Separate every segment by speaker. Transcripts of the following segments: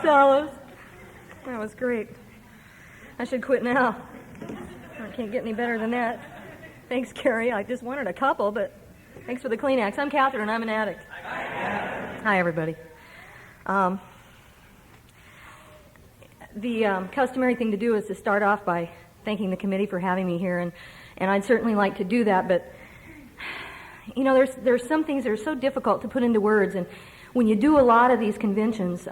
Speaker 1: fellas. That was great. I should quit now. I can't get any better than that. Thanks, Carrie. I just wanted a couple, but thanks for the Kleenex. I'm Kathryn. I'm an addict. Hi, everybody. The customary thing to do is to start off by thanking the committee for having me here, and I'd certainly like to do that, but you know, there's some things that are so difficult to put into words, and when you do a lot of these conventions,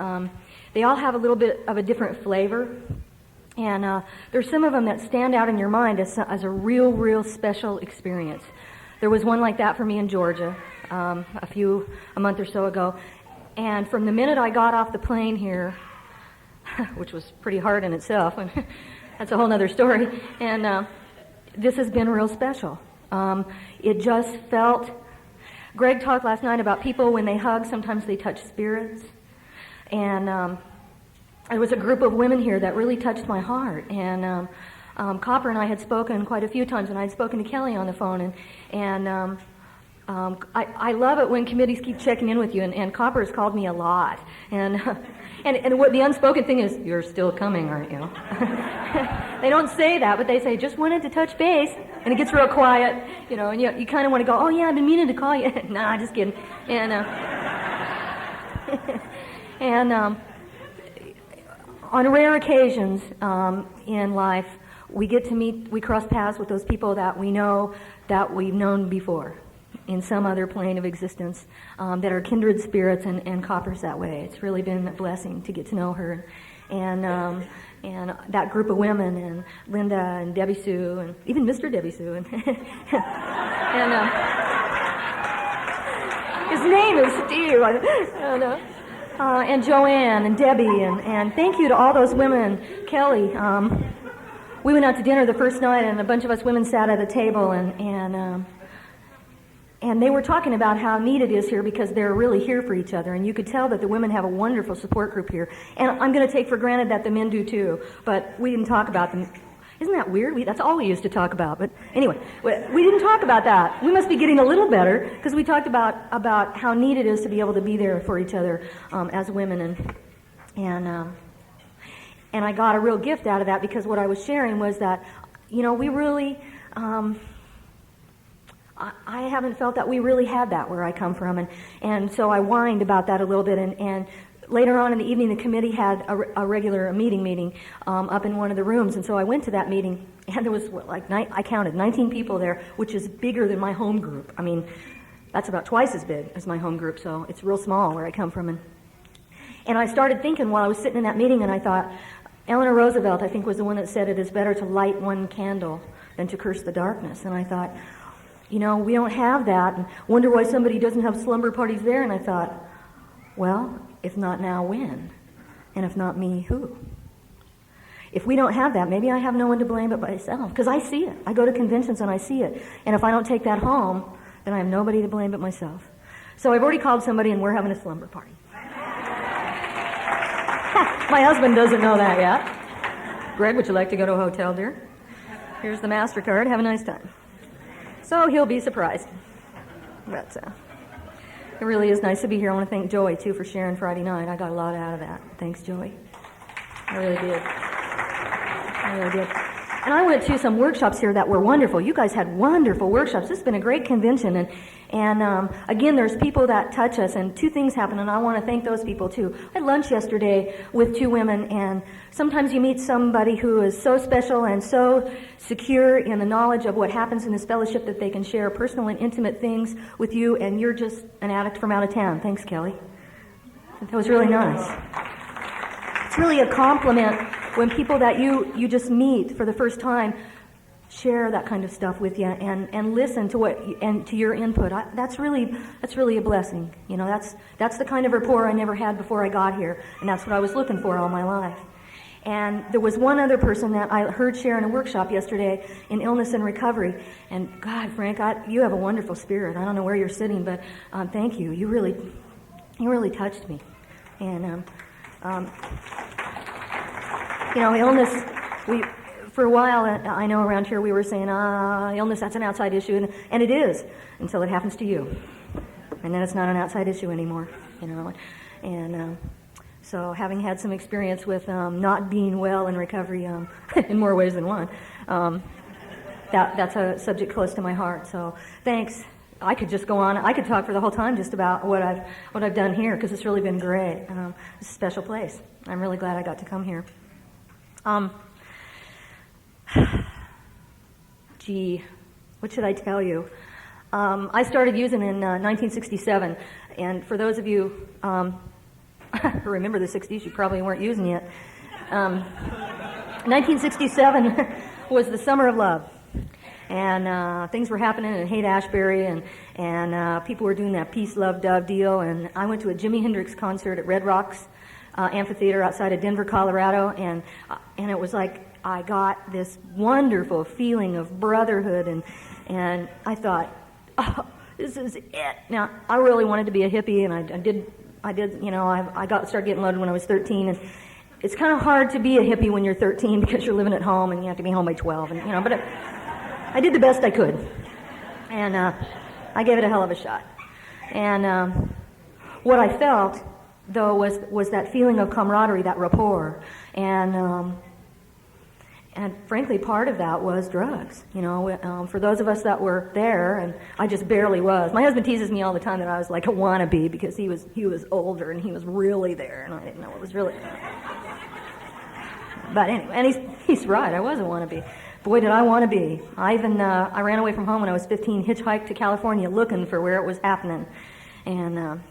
Speaker 1: they all have a little bit of a different flavor, and there's some of them that stand out in your mind as a real special experience. There was one like that for me in Georgia a month or so ago, and from the minute I got off the plane here, which was pretty hard in itself, and that's a whole other story, and this has been real special. It just felt... Greg talked last night about people, when they hug, sometimes they touch spirits. And there was a group of women here that really touched my heart. And Copper and I had spoken quite a few times, and I had spoken to Kelly on the phone. And I love it when committees keep checking in with you, and Copper has called me a lot. And what the unspoken thing is, you're still coming, aren't you? They don't say that, but they say, just wanted to touch base. And it gets real quiet, you know, and you kind of want to go, oh yeah, I've been meaning to call you. Nah, just kidding. And on rare occasions in life, we get to meet, we cross paths with those people that we know, that we've known before in some other plane of existence, that are kindred spirits, and Copper's that way. It's really been a blessing to get to know her. And that group of women, and Linda and Debbie Sue, and even Mr. Debbie Sue, and his name is Steve, and Joanne and Debbie, and thank you to all those women. Kelly, we went out to dinner the first night, and a bunch of us women sat at a table, and they were talking about how neat it is here because they're really here for each other. And you could tell that the women have a wonderful support group here. And I'm going to take for granted that the men do too, but we didn't talk about them. Isn't that weird? That's all we used to talk about. But anyway, we didn't talk about that. We must be getting a little better because we talked about how neat it is to be able to be there for each other as women. And I got a real gift out of that because what I was sharing was that, you know, we really... I haven't felt that we really had that where I come from, and so I whined about that a little bit, and later on in the evening the committee had a regular meeting up in one of the rooms, and so I went to that meeting, and there was I counted 19 people there, which is bigger than my home group. I mean, that's about twice as big as my home group, so it's real small where I come from. And I started thinking while I was sitting in that meeting, and I thought, Eleanor Roosevelt, I think, was the one that said it is better to light one candle than to curse the darkness, and I thought, you know, we don't have that, and wonder why somebody doesn't have slumber parties there. And I thought, well, if not now, when? And if not me, who? If we don't have that, maybe I have no one to blame but myself, because I see it. I go to conventions and I see it. And if I don't take that home, then I have nobody to blame but myself. So I've already called somebody, and we're having a slumber party. My husband doesn't know that yet. Greg, would you like to go to a hotel, dear? Here's the MasterCard. Have a nice time. So he'll be surprised. But it really is nice to be here. I want to thank Joey, too, for sharing Friday night. I got a lot out of that. Thanks, Joey. I really did. And I went to some workshops here that were wonderful. You guys had wonderful workshops. This has been a great convention. And again, there's people that touch us, and two things happen, and I want to thank those people, too. I had lunch yesterday with two women, and sometimes you meet somebody who is so special and so secure in the knowledge of what happens in this fellowship that they can share personal and intimate things with you, and you're just an addict from out of town. Thanks, Kelly. That was really nice. It's really a compliment when people that you just meet for the first time share that kind of stuff with you and listen to to your input. That's really a blessing. You know, that's the kind of rapport I never had before I got here, and that's what I was looking for all my life. And there was one other person that I heard share in a workshop yesterday in illness and recovery. And God, Frank, you have a wonderful spirit. I don't know where you're sitting, but thank you. You really touched me. And you know, illness. For a while, I know around here we were saying, illness, that's an outside issue, and it is, until it happens to you. And then it's not an outside issue anymore, you know. And So having had some experience with not being well in recovery in more ways than one, that's a subject close to my heart. So thanks. I could just go on. I could talk for the whole time just about what I've done here, because it's really been great. It's a special place. I'm really glad I got to come here. Gee, what should I tell you? I started using in 1967, and for those of you who remember the 60s, you probably weren't using yet. 1967 was the summer of love. And things were happening in Haight-Ashbury, and people were doing that peace, love, dove deal. And I went to a Jimi Hendrix concert at Red Rocks Amphitheater outside of Denver, Colorado, and it was like I got this wonderful feeling of brotherhood, and I thought, oh, this is it. Now, I really wanted to be a hippie, and I did. You know, I started getting loaded when I was 13, and it's kind of hard to be a hippie when you're 13 because you're living at home and you have to be home by 12, and but. I did the best I could, and I gave it a hell of a shot. And what I felt, though, was that feeling of camaraderie, that rapport, and frankly, part of that was drugs. For those of us that were there, and I just barely was. My husband teases me all the time that I was like a wannabe because he was older and he was really there, and I didn't know what was really. But anyway, and he's right. I was a wannabe. Boy, did I want to be. I ran away from home when I was 15, hitchhiked to California looking for where it was happening. And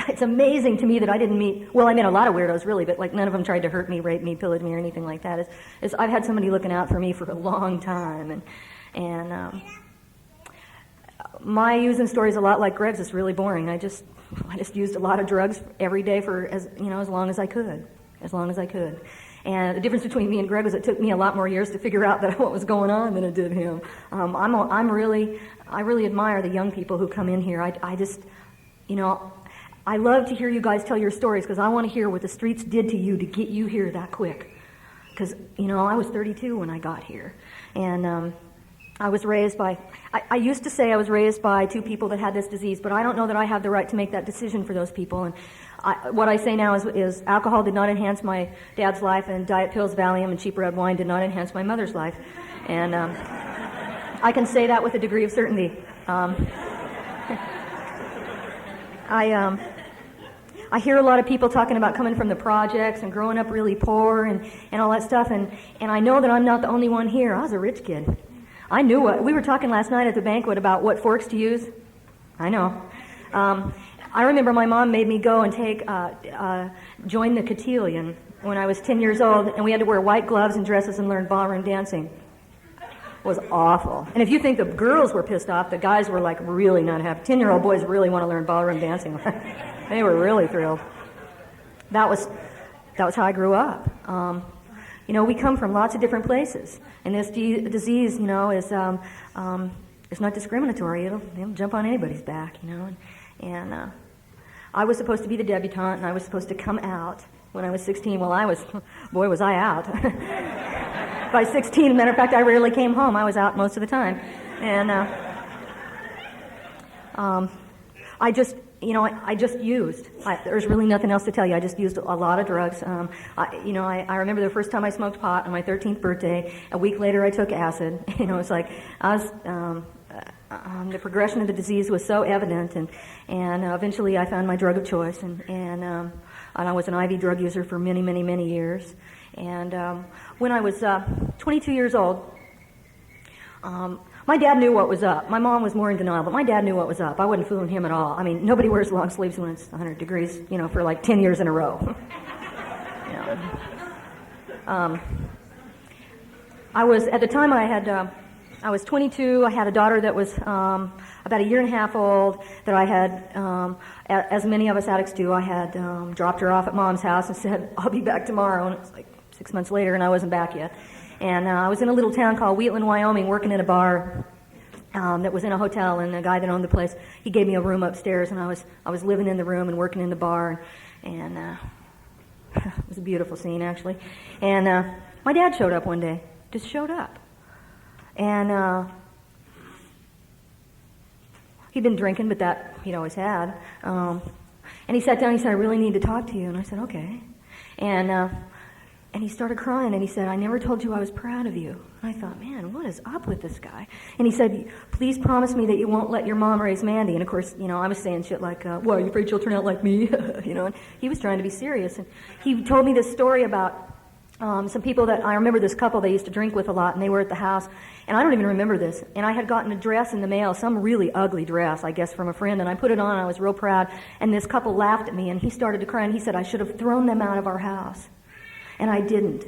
Speaker 1: it's amazing to me that I didn't meet, well, I met a lot of weirdos, really, but like none of them tried to hurt me, rape me, pillage me, or anything like that. I've had somebody looking out for me for a long time. And my using story is a lot like Greg's. It's really boring. I just used a lot of drugs every day for as long as I could. As long as I could. And the difference between me and Greg was it took me a lot more years to figure out what was going on than it did him. I really admire the young people who come in here. I just, I love to hear you guys tell your stories because I want to hear what the streets did to you to get you here that quick. Because, I was 32 when I got here. And I was raised by, I used to say I was raised by two people that had this disease, but I don't know that I have the right to make that decision for those people. And what I say now is alcohol did not enhance my dad's life, and diet pills, Valium, and cheap red wine did not enhance my mother's life. And I can say that with a degree of certainty. I hear a lot of people talking about coming from the projects and growing up really poor and all that stuff, and I know that I'm not the only one here. I was a rich kid. I knew we were talking last night at the banquet about what forks to use. I know. I remember my mom made me go and join the cotillion when I was 10 years old, and we had to wear white gloves and dresses and learn ballroom dancing. It was awful. And if you think the girls were pissed off, the guys were like really not happy. 10-year-old boys really want to learn ballroom dancing. They were really thrilled. That was how I grew up. We come from lots of different places, and this disease, is not discriminatory. It'll jump on anybody's back, And I was supposed to be the debutante, and I was supposed to come out when I was 16. Well, was I out. By 16, as a matter of fact, I rarely came home. I was out most of the time. And I just used. There's really nothing else to tell you. I just used a lot of drugs. I remember the first time I smoked pot on my 13th birthday. A week later, I took acid. It's like I was. The progression of the disease was so evident, and eventually I found my drug of choice, and I was an IV drug user for many, many, many years. And when I was 22 years old, my dad knew what was up. My mom was more in denial, but my dad knew what was up. I wasn't fooling him at all. I mean, nobody wears long sleeves when it's 100 degrees, for like 10 years in a row. I was 22. I had a daughter that was about a year and a half old that I had, as many of us addicts do, I had dropped her off at Mom's house and said, I'll be back tomorrow. And it was like 6 months later, and I wasn't back yet. And I was in a little town called Wheatland, Wyoming, working in a bar that was in a hotel, and the guy that owned the place, he gave me a room upstairs, and I was living in the room and working in the bar, and it was a beautiful scene, actually. And my dad showed up one day, just showed up. And he'd been drinking, but that he'd always had. And he sat down, he said, I really need to talk to you. And I said, okay. And he started crying, and he said, I never told you I was proud of you. And I thought, man, what is up with this guy? And he said, please promise me that you won't let your mom raise Mandy. And of course, I was saying shit like, well, are you afraid she'll turn out like me? And he was trying to be serious. And he told me this story about some people that, I remember this couple they used to drink with a lot, and they were at the house, and I don't even remember this. And I had gotten a dress in the mail, some really ugly dress, I guess, from a friend, and I put it on, and I was real proud. And this couple laughed at me, and he started to cry, and he said, I should have thrown them out of our house. And I didn't.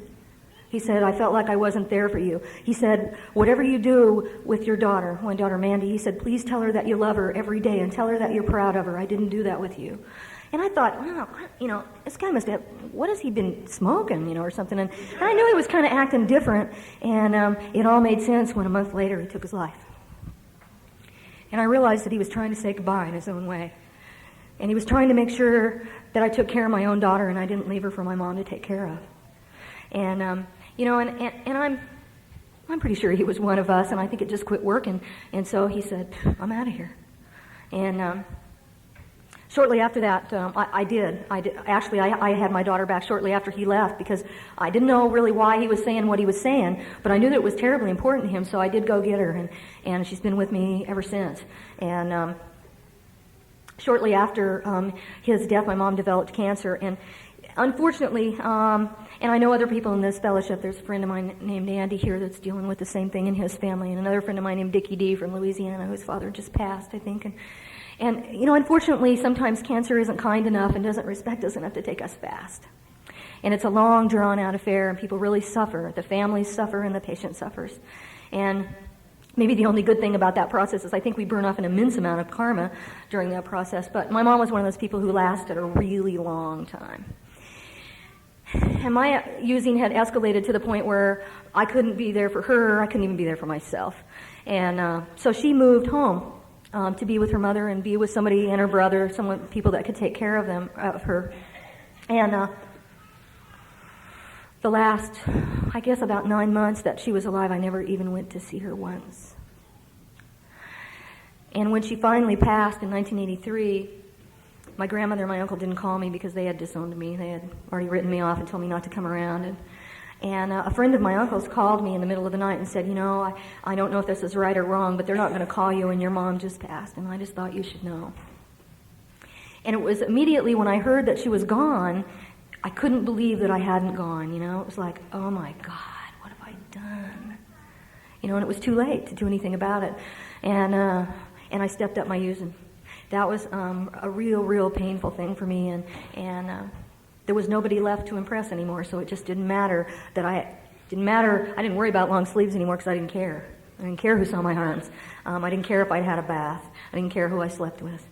Speaker 1: He said, I felt like I wasn't there for you. He said, whatever you do with your daughter, my daughter Mandy, he said, please tell her that you love her every day and tell her that you're proud of her. I didn't do that with you. And I thought, well, this guy must have, what has he been smoking, or something? And I knew he was kind of acting different, and it all made sense when a month later he took his life. And I realized that he was trying to say goodbye in his own way. And he was trying to make sure that I took care of my own daughter and I didn't leave her for my mom to take care of. And, and I'm pretty sure he was one of us, and I think it just quit working. And so he said, I'm out of here. And shortly after that, I did. Actually, I had my daughter back shortly after he left, because I didn't know really why he was saying what he was saying, but I knew that it was terribly important to him, so I did go get her, and she's been with me ever since. And shortly after his death, my mom developed cancer, and unfortunately, and I know other people in this fellowship. There's a friend of mine named Andy here that's dealing with the same thing in his family, and another friend of mine named Dickie D from Louisiana, whose father just passed, I think. And unfortunately, sometimes cancer isn't kind enough and doesn't respect us enough to take us fast. And it's a long, drawn-out affair, and people really suffer. The families suffer, and the patient suffers. And maybe the only good thing about that process is I think we burn off an immense amount of karma during that process. But my mom was one of those people who lasted a really long time. And my using had escalated to the point where I couldn't be there for her. I couldn't even be there for myself. And so she moved home to be with her mother and be with somebody and her brother, people that could take care of her. And the last, I guess, about 9 months that she was alive, I never even went to see her once. And when she finally passed in 1983, my grandmother and my uncle didn't call me because they had disowned me. They had already written me off and told me not to come around. And a friend of my uncle's called me in the middle of the night and said, I don't know if this is right or wrong, but they're not going to call you, and your mom just passed, and I just thought you should know. And it was immediately when I heard that she was gone, I couldn't believe that I hadn't gone, It was like, oh my God, what have I done? And it was too late to do anything about it. And I stepped up my using. That was a real painful thing for me, and there was nobody left to impress anymore, so it just didn't matter I didn't worry about long sleeves anymore because I didn't care. I didn't care who saw my arms. I didn't care if I'd had a bath. I didn't care who I slept with.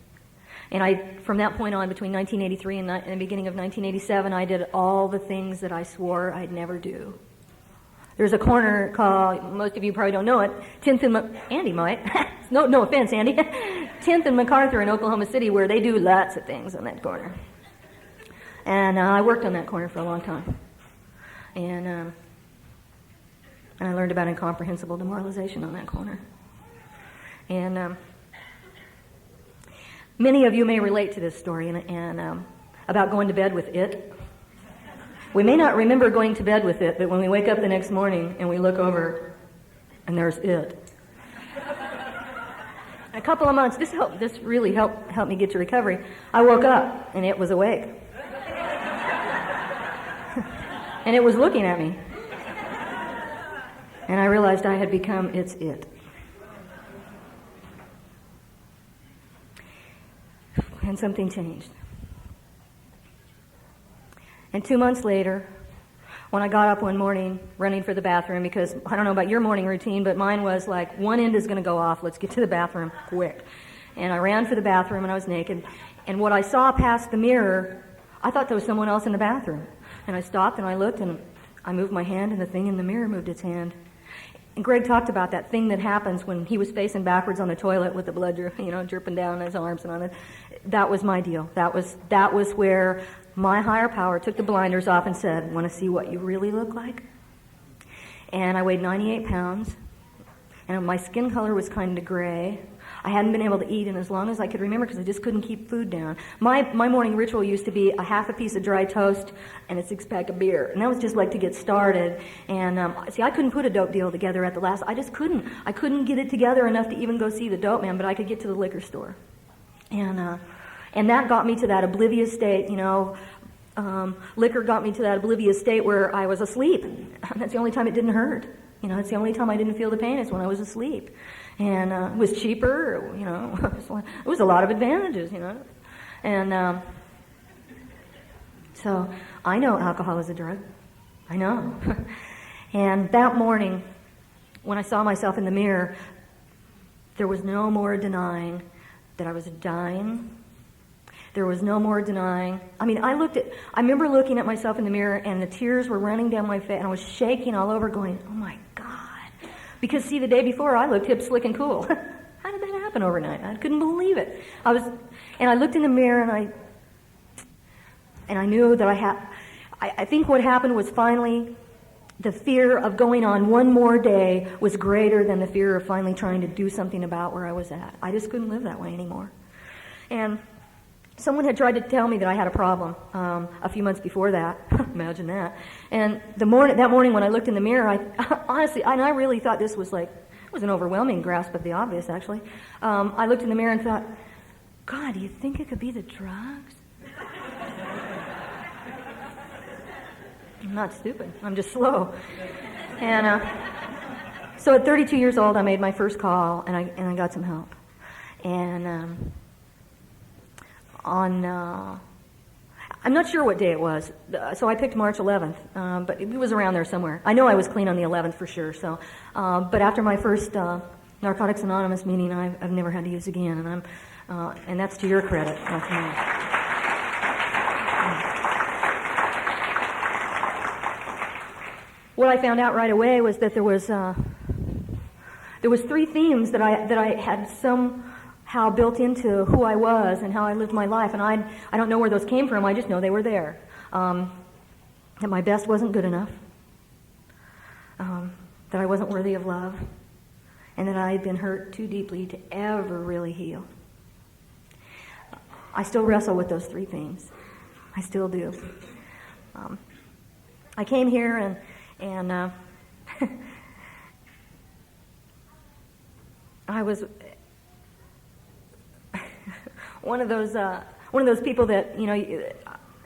Speaker 1: And from that point on, between 1983 and the beginning of 1987, I did all the things that I swore I'd never do. There's a corner called, most of you probably don't know it, 10th and Andy might. No offense, Andy. 10th and MacArthur in Oklahoma City, where they do lots of things on that corner. And I worked on that corner for a long time. And I learned about incomprehensible demoralization on that corner. And many of you may relate to this story and about going to bed with it. We may not remember going to bed with it, but when we wake up the next morning and we look over, and there's it. A couple of months, this really helped me get to recovery. I woke up, and it was awake. And it was looking at me. And I realized I had become its it. And something changed. And 2 months later, when I got up one morning running for the bathroom, because I don't know about your morning routine, but mine was like, one end is going to go off, let's get to the bathroom quick. And I ran for the bathroom, and I was naked. And what I saw past the mirror, I thought there was someone else in the bathroom. And I stopped, and I looked, and I moved my hand, and the thing in the mirror moved its hand. And Greg talked about that thing that happens when he was facing backwards on the toilet with the blood dripping down his arms and on it. That was my deal. That was where my higher power took the blinders off and said, want to see what you really look like? And I weighed 98 pounds, and my skin color was kind of gray. I hadn't been able to eat in as long as I could remember because I just couldn't keep food down. My morning ritual used to be a half a piece of dry toast and a 6-pack of beer. And that was just like to get started. And see, I couldn't put a dope deal together at the last. I just couldn't. I couldn't get it together enough to even go see the dope man, but I could get to the liquor store. And that got me to that oblivious state, liquor got me to that oblivious state where I was asleep. That's the only time it didn't hurt. It's the only time I didn't feel the pain is when I was asleep. And it was cheaper, it was a lot of advantages, And so I know alcohol is a drug. I know. And that morning, when I saw myself in the mirror, there was no more denying that I was dying. There was no more denying. I remember looking at myself in the mirror and the tears were running down my face and I was shaking all over going, oh my God. Because see, the day before I looked hip, slick, and cool. How did that happen overnight? I couldn't believe it. And I looked in the mirror and I knew that I think what happened was finally the fear of going on one more day was greater than the fear of finally trying to do something about where I was at. I just couldn't live that way anymore. And someone had tried to tell me that I had a problem a few months before that. Imagine that. And that morning when I looked in the mirror, I really thought this was it was an overwhelming grasp of the obvious, actually. I looked in the mirror and thought, God, do you think it could be the drugs? I'm not stupid. I'm just slow. And so at 32 years old, I made my first call, and I got some help. And I'm not sure what day it was, so I picked March 11th, but it was around there somewhere. I know I was clean on the 11th for sure. So, but after my first Narcotics Anonymous meeting, I've never had to use again, and that's to your credit, not to mine. What I found out right away was that there was 3 themes that I had somehow built into who I was and how I lived my life, and I don't know where those came from. I just know they were there. That my best wasn't good enough, that I wasn't worthy of love, and that I had been hurt too deeply to ever really heal. I still wrestle with those 3 themes. I still do. I came here and I was one of those people that,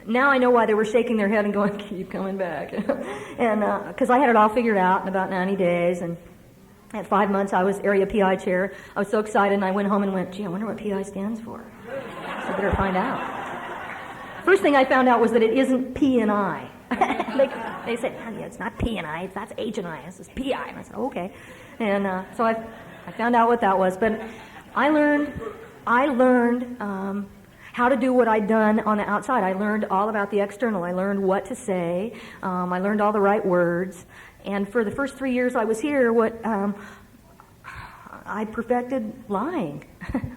Speaker 1: now I know why they were shaking their head and going, keep coming back. And because I had it all figured out in about 90 days, and at 5 months I was area PI chair. I was so excited, and I went home and went, gee, I wonder what PI stands for. So I better find out. First thing I found out was that it isn't P and I. They said, yeah, it's not P and I, that's H and I, this is PI. And I said, okay. And so I found out what that was. But I learned how to do what I'd done on the outside. I learned all about the external. I learned what to say. I learned all the right words. And for the first 3 years I was here, I perfected lying.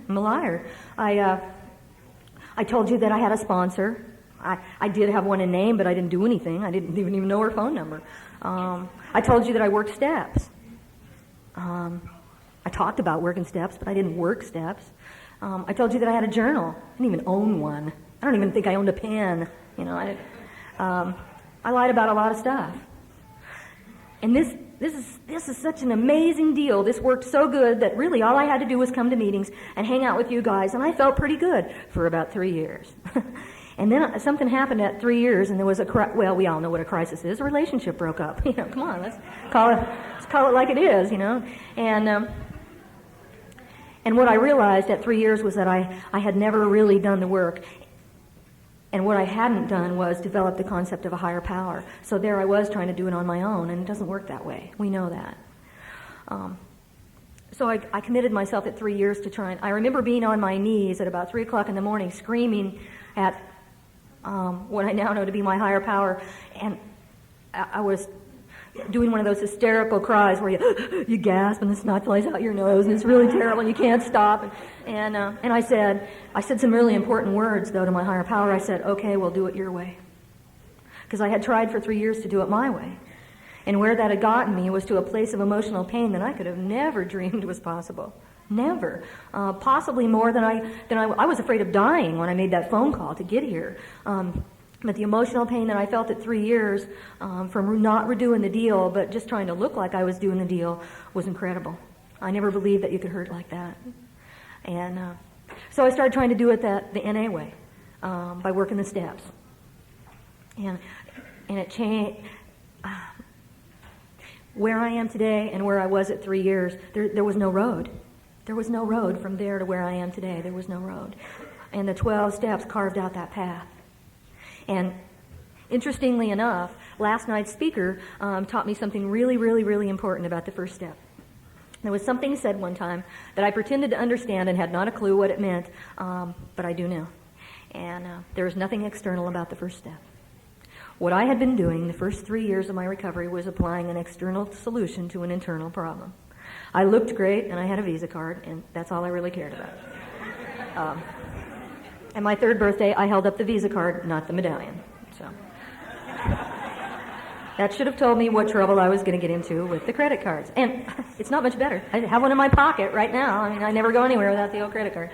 Speaker 1: I'm a liar. I told you that I had a sponsor. I did have one in name, but I didn't do anything. I didn't even know her phone number. I told you that I worked steps. I talked about working steps, but I didn't work steps. I told you that I had a journal. I didn't even own one. I don't even think I owned a pen. I lied about a lot of stuff. And this is such an amazing deal. This worked so good that really all I had to do was come to meetings and hang out with you guys, and I felt pretty good for about 3 years. And then something happened at 3 years, and there was we all know what a crisis is. A relationship broke up. Come on, let's call it like it is, And what I realized at 3 years was that I had never really done the work. And what I hadn't done was develop the concept of a higher power. So there I was trying to do it on my own, and it doesn't work that way. We know that. So I committed myself at 3 years to try. I remember being on my knees at about 3 o'clock in the morning screaming at what I now know to be my higher power. And I was doing one of those hysterical cries where you gasp and the snot flies out your nose, and it's really terrible and you can't stop. And I said some really important words, though, to my higher power. I said, okay, we'll do it your way. Because I had tried for 3 years to do it my way. And where that had gotten me was to a place of emotional pain that I could have never dreamed was possible. Never. Possibly more than I was afraid of dying when I made that phone call to get here. But the emotional pain that I felt at 3 years from not redoing the deal, but just trying to look like I was doing the deal, was incredible. I never believed that you could hurt like that. And so I started trying to do it the NA way, by working the steps. And it changed. Where I am today and where I was at 3 years, there was no road. There was no road from there to where I am today. There was no road. And the 12 steps carved out that path. And interestingly enough, last night's speaker taught me something really, really, really important about the first step. There was something said one time that I pretended to understand and had not a clue what it meant, but I do now. And there was nothing external about the first step. What I had been doing the first 3 years of my recovery was applying an external solution to an internal problem. I looked great, and I had a Visa card, and that's all I really cared about. And my 3rd birthday, I held up the Visa card, not the medallion. So that should have told me what trouble I was going to get into with the credit cards. And it's not much better. I have one in my pocket right now. I mean, I never go anywhere without the old credit card.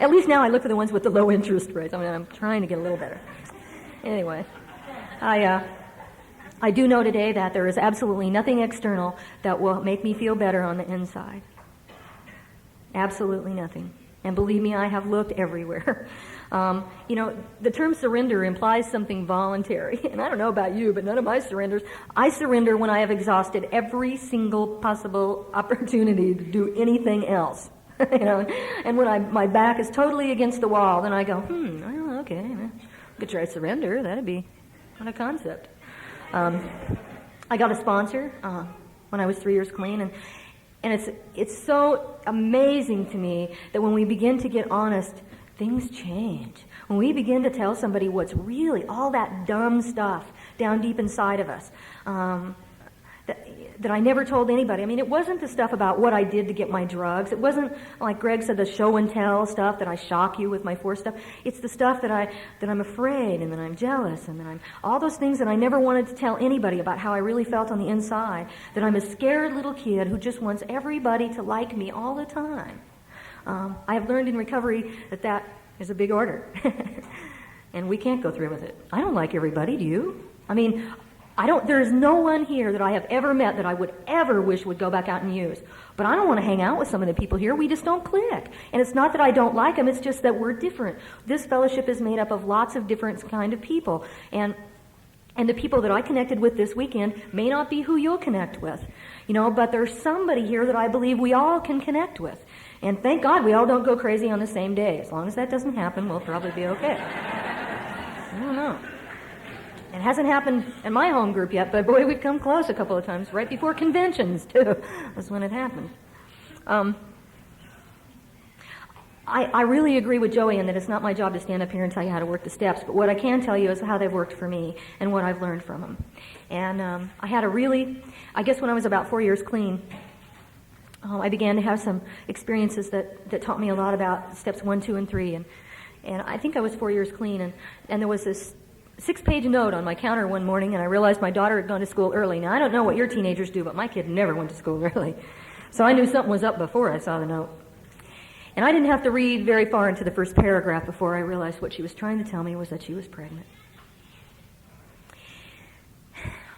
Speaker 1: At least now I look for the ones with the low interest rates. I mean, I'm trying to get a little better. Anyway, I do know today that there is absolutely nothing external that will make me feel better on the inside. Absolutely nothing. And believe me, I have looked everywhere. The term surrender implies something voluntary. And I don't know about you, but none of my surrenders. I surrender when I have exhausted every single possible opportunity to do anything else. And when my back is totally against the wall, then I go, okay, I could try surrender. That'd be what a concept. I got a sponsor when I was 3 years clean, and it's so amazing to me that when we begin to get honest, things change. When we begin to tell somebody what's really all that dumb stuff down deep inside of us, that I never told anybody. I mean, it wasn't the stuff about what I did to get my drugs. It wasn't, like Greg said, the show and tell stuff that I shock you with my force stuff. It's the stuff that I'm afraid, and that I'm jealous, and that I'm all those things that I never wanted to tell anybody about how I really felt on the inside. That I'm a scared little kid who just wants everybody to like me all the time. I have learned in recovery that is a big order, and we can't go through with it. I don't like everybody. Do you? I mean, there's no one here that I have ever met that I would ever wish would go back out and use. But I don't want to hang out with some of the people here. We just don't click. And it's not that I don't like them, it's just that we're different. This fellowship is made up of lots of different kind of people. And the people that I connected with this weekend may not be who you'll connect with. But there's somebody here that I believe we all can connect with. And thank God we all don't go crazy on the same day. As long as that doesn't happen, we'll probably be okay. I don't know. It hasn't happened in my home group yet, but boy, we've come close a couple of times, right before conventions, too. That's when it happened. I really agree with Joey in that it's not my job to stand up here and tell you how to work the steps, but what I can tell you is how they've worked for me and what I've learned from them. And I had I guess when I was about 4 years clean, I began to have some experiences that taught me a lot about steps 1, 2, and 3. And I think I was 4 years clean, and there was this 6-page note on my counter one morning, and I realized my daughter had gone to school early. Now, I don't know what your teenagers do, but my kid never went to school early. So I knew something was up before I saw the note. And I didn't have to read very far into the first paragraph before I realized what she was trying to tell me was that she was pregnant.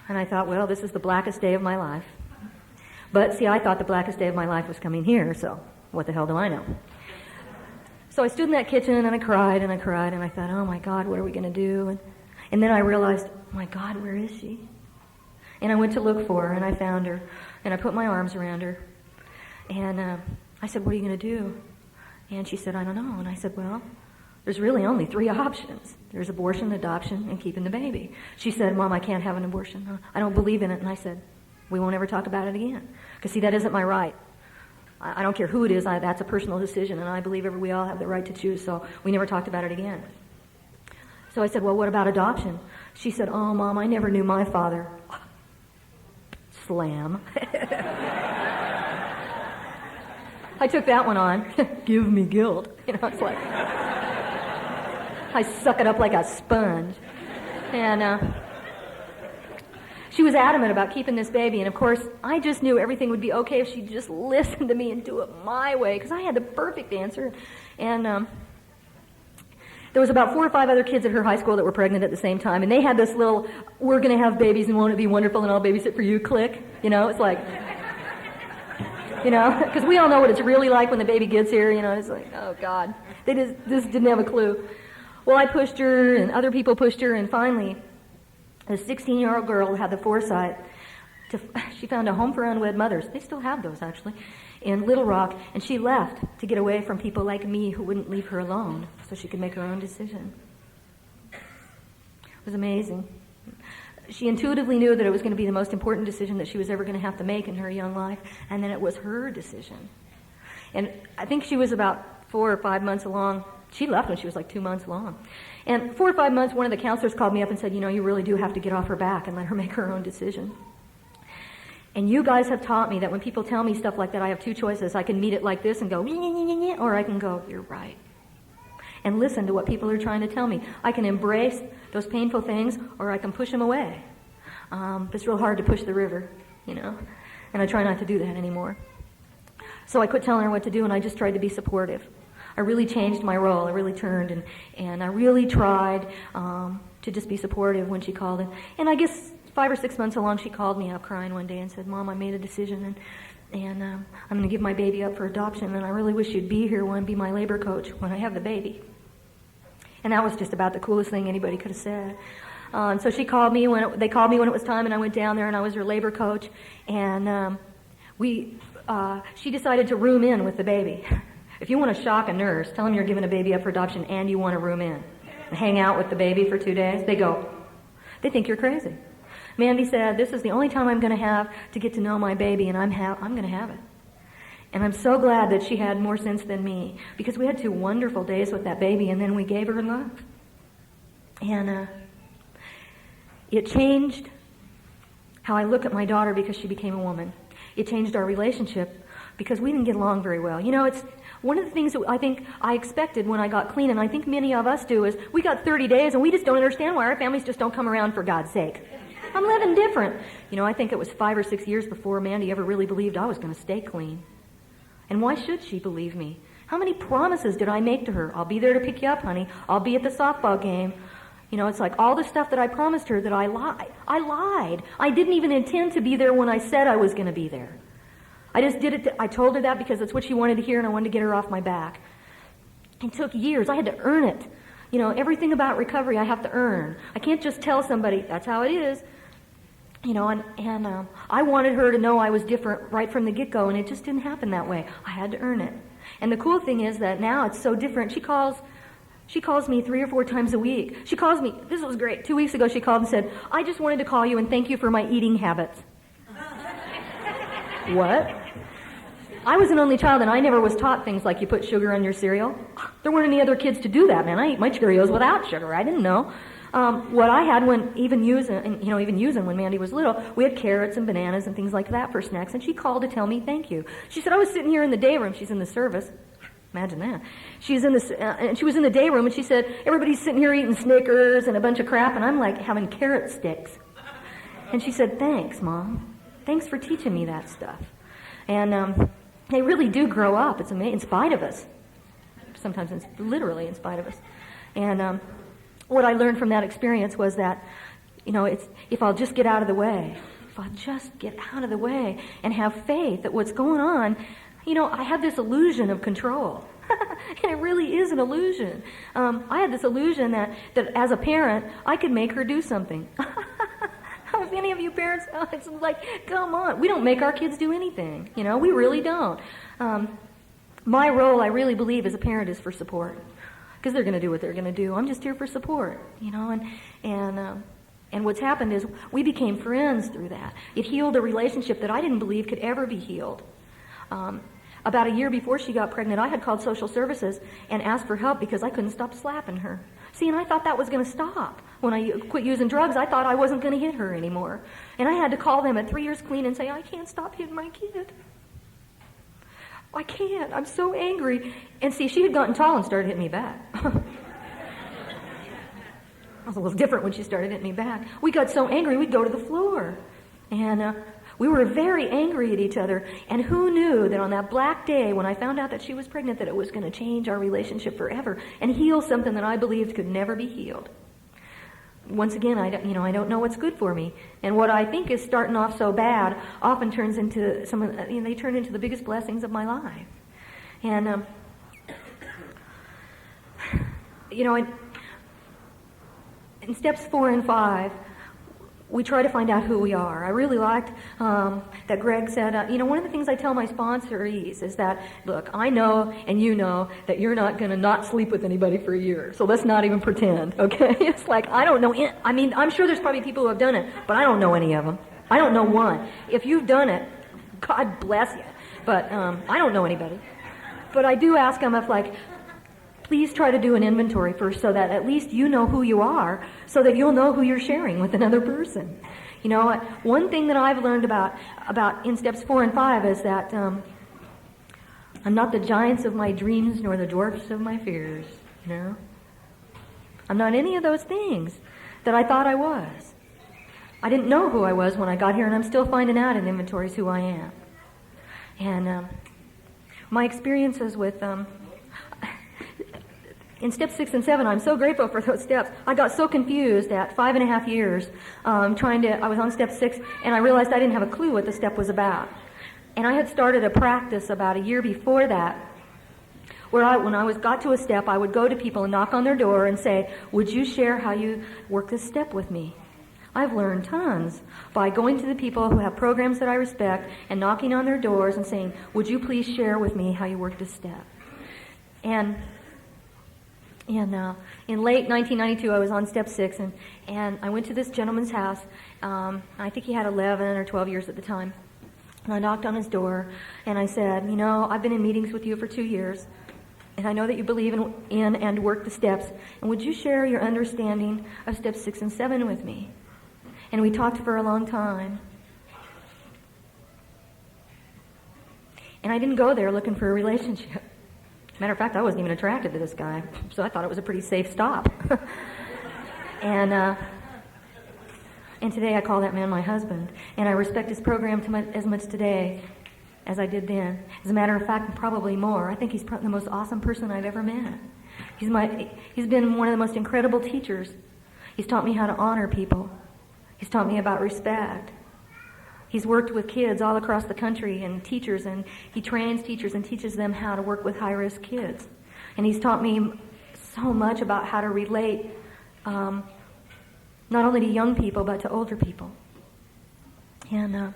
Speaker 1: And I thought, well, this is the blackest day of my life. But see, I thought the blackest day of my life was coming here, so what the hell do I know? So I stood in that kitchen, and I cried, and I thought, oh my God, what are we going to do? And then I realized, oh my God, where is she? And I went to look for her, and I found her, and I put my arms around her. And I said, what are you going to do? And she said, I don't know. And I said, well, there's really only 3 options. There's abortion, adoption, and keeping the baby. She said, Mom, I can't have an abortion. I don't believe in it. And I said, we won't ever talk about it again. Because, see, that isn't my right. I don't care who it is. That's a personal decision, and I believe we all have the right to choose. So we never talked about it again. So I said, well, what about adoption? She said, oh, Mom, I never knew my father. Slam. I took that one on. Give me guilt. It's like, I suck it up like a sponge. And She was adamant about keeping this baby, and of course, I just knew everything would be okay if she'd just listen to me and do it my way, because I had the perfect answer. And there was about 4 or 5 other kids at her high school that were pregnant at the same time, and they had this little, we're going to have babies and won't it be wonderful and I'll babysit for you, click. You know, it's like, you know, because we all know what it's really like when the baby gets here, you know, it's like, oh God. They just didn't have a clue. Well, I pushed her, and other people pushed her, and finally, a 16-year-old girl had the foresight she found a home for unwed mothers. They still have those, actually, in Little Rock, and she left to get away from people like me who wouldn't leave her alone so she could make her own decision. It was amazing. She intuitively knew that it was going to be the most important decision that she was ever going to have to make in her young life, and then it was her decision. And I think she was about 4 or 5 months along. She left when she was like 2 months along. And 4 or 5 months, one of the counselors called me up and said, you know, you really do have to get off her back and let her make her own decision. And you guys have taught me that when people tell me stuff like that, I have 2 choices. I can meet it like this and go, or I can go, you're right. And listen to what people are trying to tell me. I can embrace those painful things, or I can push them away. It's real hard to push the river, you know, and I try not to do that anymore. So I quit telling her what to do, and I just tried to be supportive. I really changed my role. I really turned, and I really tried to just be supportive when she called. And I guess 5 or 6 months along, she called me up crying one day and said, Mom, I made a decision, and I'm going to give my baby up for adoption, and I really wish you'd be here and be my labor coach when I have the baby. And that was just about the coolest thing anybody could have said. And so they called me when it was time, and I went down there, and I was her labor coach, and she decided to room in with the baby. If you want to shock a nurse, tell them you're giving a baby up for adoption and you want to room in and hang out with the baby for 2 days. They think you're crazy. Mandy said, this is the only time I'm going to have to get to know my baby, and I'm going to have it. And I'm so glad that she had more sense than me, because we had 2 wonderful days with that baby, and then we gave her love. And it changed how I look at my daughter because she became a woman. It changed our relationship because we didn't get along very well. You know, it's one of the things that I think I expected when I got clean, and I think many of us do, is we got 30 days, and we just don't understand why our families just don't come around, for God's sake. I'm living different. You know, I think it was 5 or 6 years before Mandy ever really believed I was going to stay clean. And why should she believe me? How many promises did I make to her? I'll be there to pick you up, honey. I'll be at the softball game. You know, it's like all the stuff that I promised her that I lied. I lied. I didn't even intend to be there when I said I was going to be there. I just did it. I told her that because it's what she wanted to hear, and I wanted to get her off my back. It took years. I had to earn it. You know, everything about recovery I have to earn. I can't just tell somebody, that's how it is. You know, and I wanted her to know I was different right from the get-go, and it just didn't happen that way. I had to earn it. And the cool thing is that now it's so different. She calls me 3 or 4 times a week. She calls me, this was great, 2 weeks ago she called and said, I just wanted to call you and thank you for my eating habits. What? I was an only child, and I never was taught things like you put sugar on your cereal. There weren't any other kids to do that, man. I eat my Cheerios without sugar. I didn't know. What I had even using when Mandy was little, we had carrots and bananas and things like that for snacks, and she called to tell me thank you. She said, I was sitting here in the day room. She's in the service. Imagine that. And she was in the day room, and she said, everybody's sitting here eating Snickers and a bunch of crap, and I'm like having carrot sticks. And she said, thanks, Mom. Thanks for teaching me that stuff. And they really do grow up. It's amazing, in spite of us. Sometimes it's literally in spite of us. And what I learned from that experience was that, you know, it's if I'll just get out of the way, and have faith that what's going on, you know, I have this illusion of control. And it really is an illusion. I had this illusion that as a parent, I could make her do something. If any of you parents, it's like, come on. We don't make our kids do anything. You know, we really don't. My role, I really believe, as a parent is for support. Because they're going to do what they're going to do. I'm just here for support, you know, and what's happened is we became friends through that. It healed a relationship that I didn't believe could ever be healed. About a year before she got pregnant, I had called social services and asked for help because I couldn't stop slapping her. See, and I thought that was going to stop. When I quit using drugs, I thought I wasn't going to hit her anymore. And I had to call them at 3 years clean and say, I can't stop hitting my kid. I can't. I'm so angry. And see, she had gotten tall and started hitting me back. I was a little different when she started hitting me back. We got so angry we'd go to the floor. And we were very angry at each other. And who knew that on that black day when I found out that she was pregnant that it was going to change our relationship forever and heal something that I believed could never be healed. Once again, I don't know what's good for me. And what I think is starting off so bad often turns into they turn into the biggest blessings of my life. And, in steps 4 and 5, we try to find out who we are. I really liked that Greg said, one of the things I tell my sponsorees is that, look, I know and you know that you're not going to not sleep with anybody for a year, so let's not even pretend, okay? It's like, I don't know, I'm sure there's probably people who have done it, but I don't know any of them. I don't know one. If you've done it, God bless you, but I don't know anybody. But I do ask them please try to do an inventory first so that at least you know who you are so that you'll know who you're sharing with another person. One thing that I've learned about in steps 4 and 5 is that I'm not the giants of my dreams nor the dwarfs of my fears, I'm not any of those things that I thought I was. I didn't know who I was when I got here, and I'm still finding out in inventories who I am. And my experiences with in steps 6 and 7, I'm so grateful for those steps. I got so confused at 5.5 years I was on step 6, and I realized I didn't have a clue what the step was about. And I had started a practice about a year before that, where when I got to a step, I would go to people and knock on their door and say, would you share how you work this step with me? I've learned tons by going to the people who have programs that I respect and knocking on their doors and saying, would you please share with me how you work this step? And in late 1992, I was on step 6, and I went to this gentleman's house. I think he had 11 or 12 years at the time. And I knocked on his door, and I said, I've been in meetings with you for 2 years, and I know that you believe in and work the steps. And would you share your understanding of steps 6 and 7 with me? And we talked for a long time. And I didn't go there looking for a relationship. Matter of fact, I wasn't even attracted to this guy, so I thought it was a pretty safe stop. And today I call that man my husband, and I respect his program as much today as I did then. As a matter of fact, probably more. I think he's the most awesome person I've ever met. He's been one of the most incredible teachers. He's taught me how to honor people. He's taught me about respect. He's worked with kids all across the country and teachers, and he trains teachers and teaches them how to work with high-risk kids. And he's taught me so much about how to relate not only to young people, but to older people. And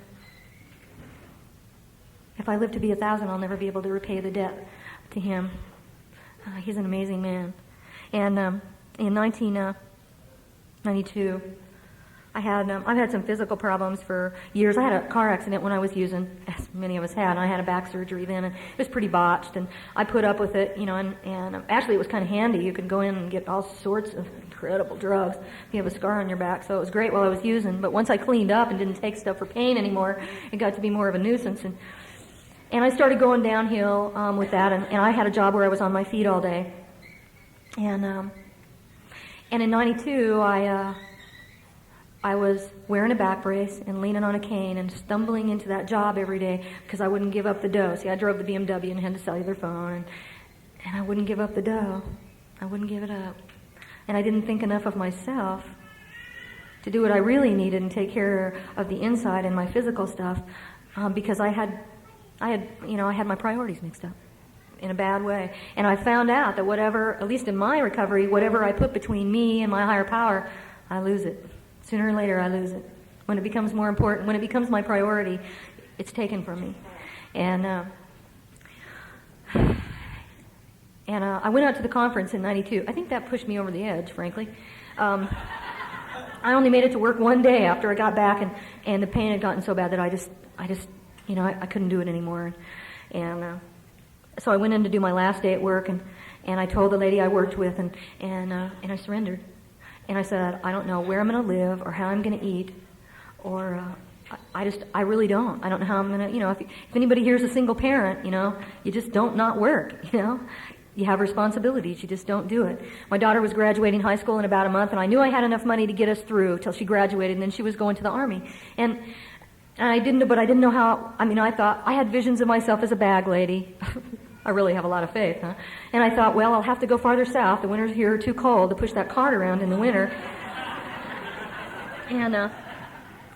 Speaker 1: if I live to be 1,000, I'll never be able to repay the debt to him. He's an amazing man. And in 1992, I've had some physical problems for years. I had a car accident when I was using, as many of us had, and I had a back surgery then, and it was pretty botched, and I put up with it, and actually it was kind of handy. You could go in and get all sorts of incredible drugs if you have a scar on your back, so it was great while I was using, but once I cleaned up and didn't take stuff for pain anymore, it got to be more of a nuisance, and I started going downhill with that, and I had a job where I was on my feet all day, and in 92, I was wearing a back brace and leaning on a cane and stumbling into that job every day because I wouldn't give up the dough. See, I drove the BMW and had the cellular phone, and I wouldn't give up the dough. I wouldn't give it up. And I didn't think enough of myself to do what I really needed and take care of the inside and my physical stuff because I had my priorities mixed up in a bad way. And I found out that whatever, at least in my recovery, whatever I put between me and my higher power, I lose it. Sooner or later, I lose it. When it becomes more important, when it becomes my priority, it's taken from me. And I went out to the conference in 92. I think that pushed me over the edge, frankly. I only made it to work one day after I got back, and the pain had gotten so bad that I couldn't do it anymore. And so I went in to do my last day at work, and I told the lady I worked with, and I surrendered. And I said, I don't know where I'm going to live or how I'm going to eat, or I really don't. I don't know how I'm going to, if anybody here's a single parent, you just don't not work, You have responsibilities, you just don't do it. My daughter was graduating high school in about a month, and I knew I had enough money to get us through till she graduated, and then she was going to the Army. And I didn't know how, I thought, I had visions of myself as a bag lady. I really have a lot of faith, huh? And I thought, well, I'll have to go farther south. The winters here are too cold to push that cart around in the winter. And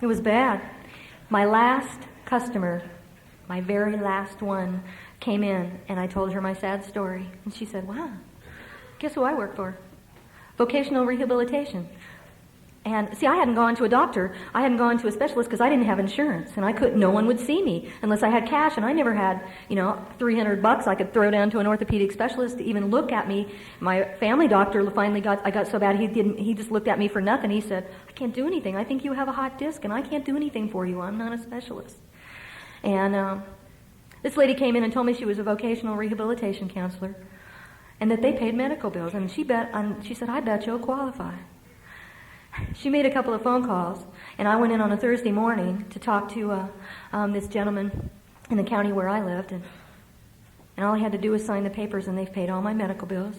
Speaker 1: it was bad. My last customer, my very last one, came in, and I told her my sad story. And she said, wow, guess who I work for? Vocational rehabilitation. And see, I hadn't gone to a doctor. I hadn't gone to a specialist because I didn't have insurance, and no one would see me unless I had cash, and I never had, $300 I could throw down to an orthopedic specialist to even look at me. My family doctor finally I got so bad he just looked at me for nothing. He said, I can't do anything. I think you have a hot disc, and I can't do anything for you. I'm not a specialist. And this lady came in and told me she was a vocational rehabilitation counselor, and that they paid medical bills, and she said, I bet you'll qualify. She made a couple of phone calls, and I went in on a Thursday morning to talk to this gentleman in the county where I lived, and all I had to do was sign the papers, and they've paid all my medical bills.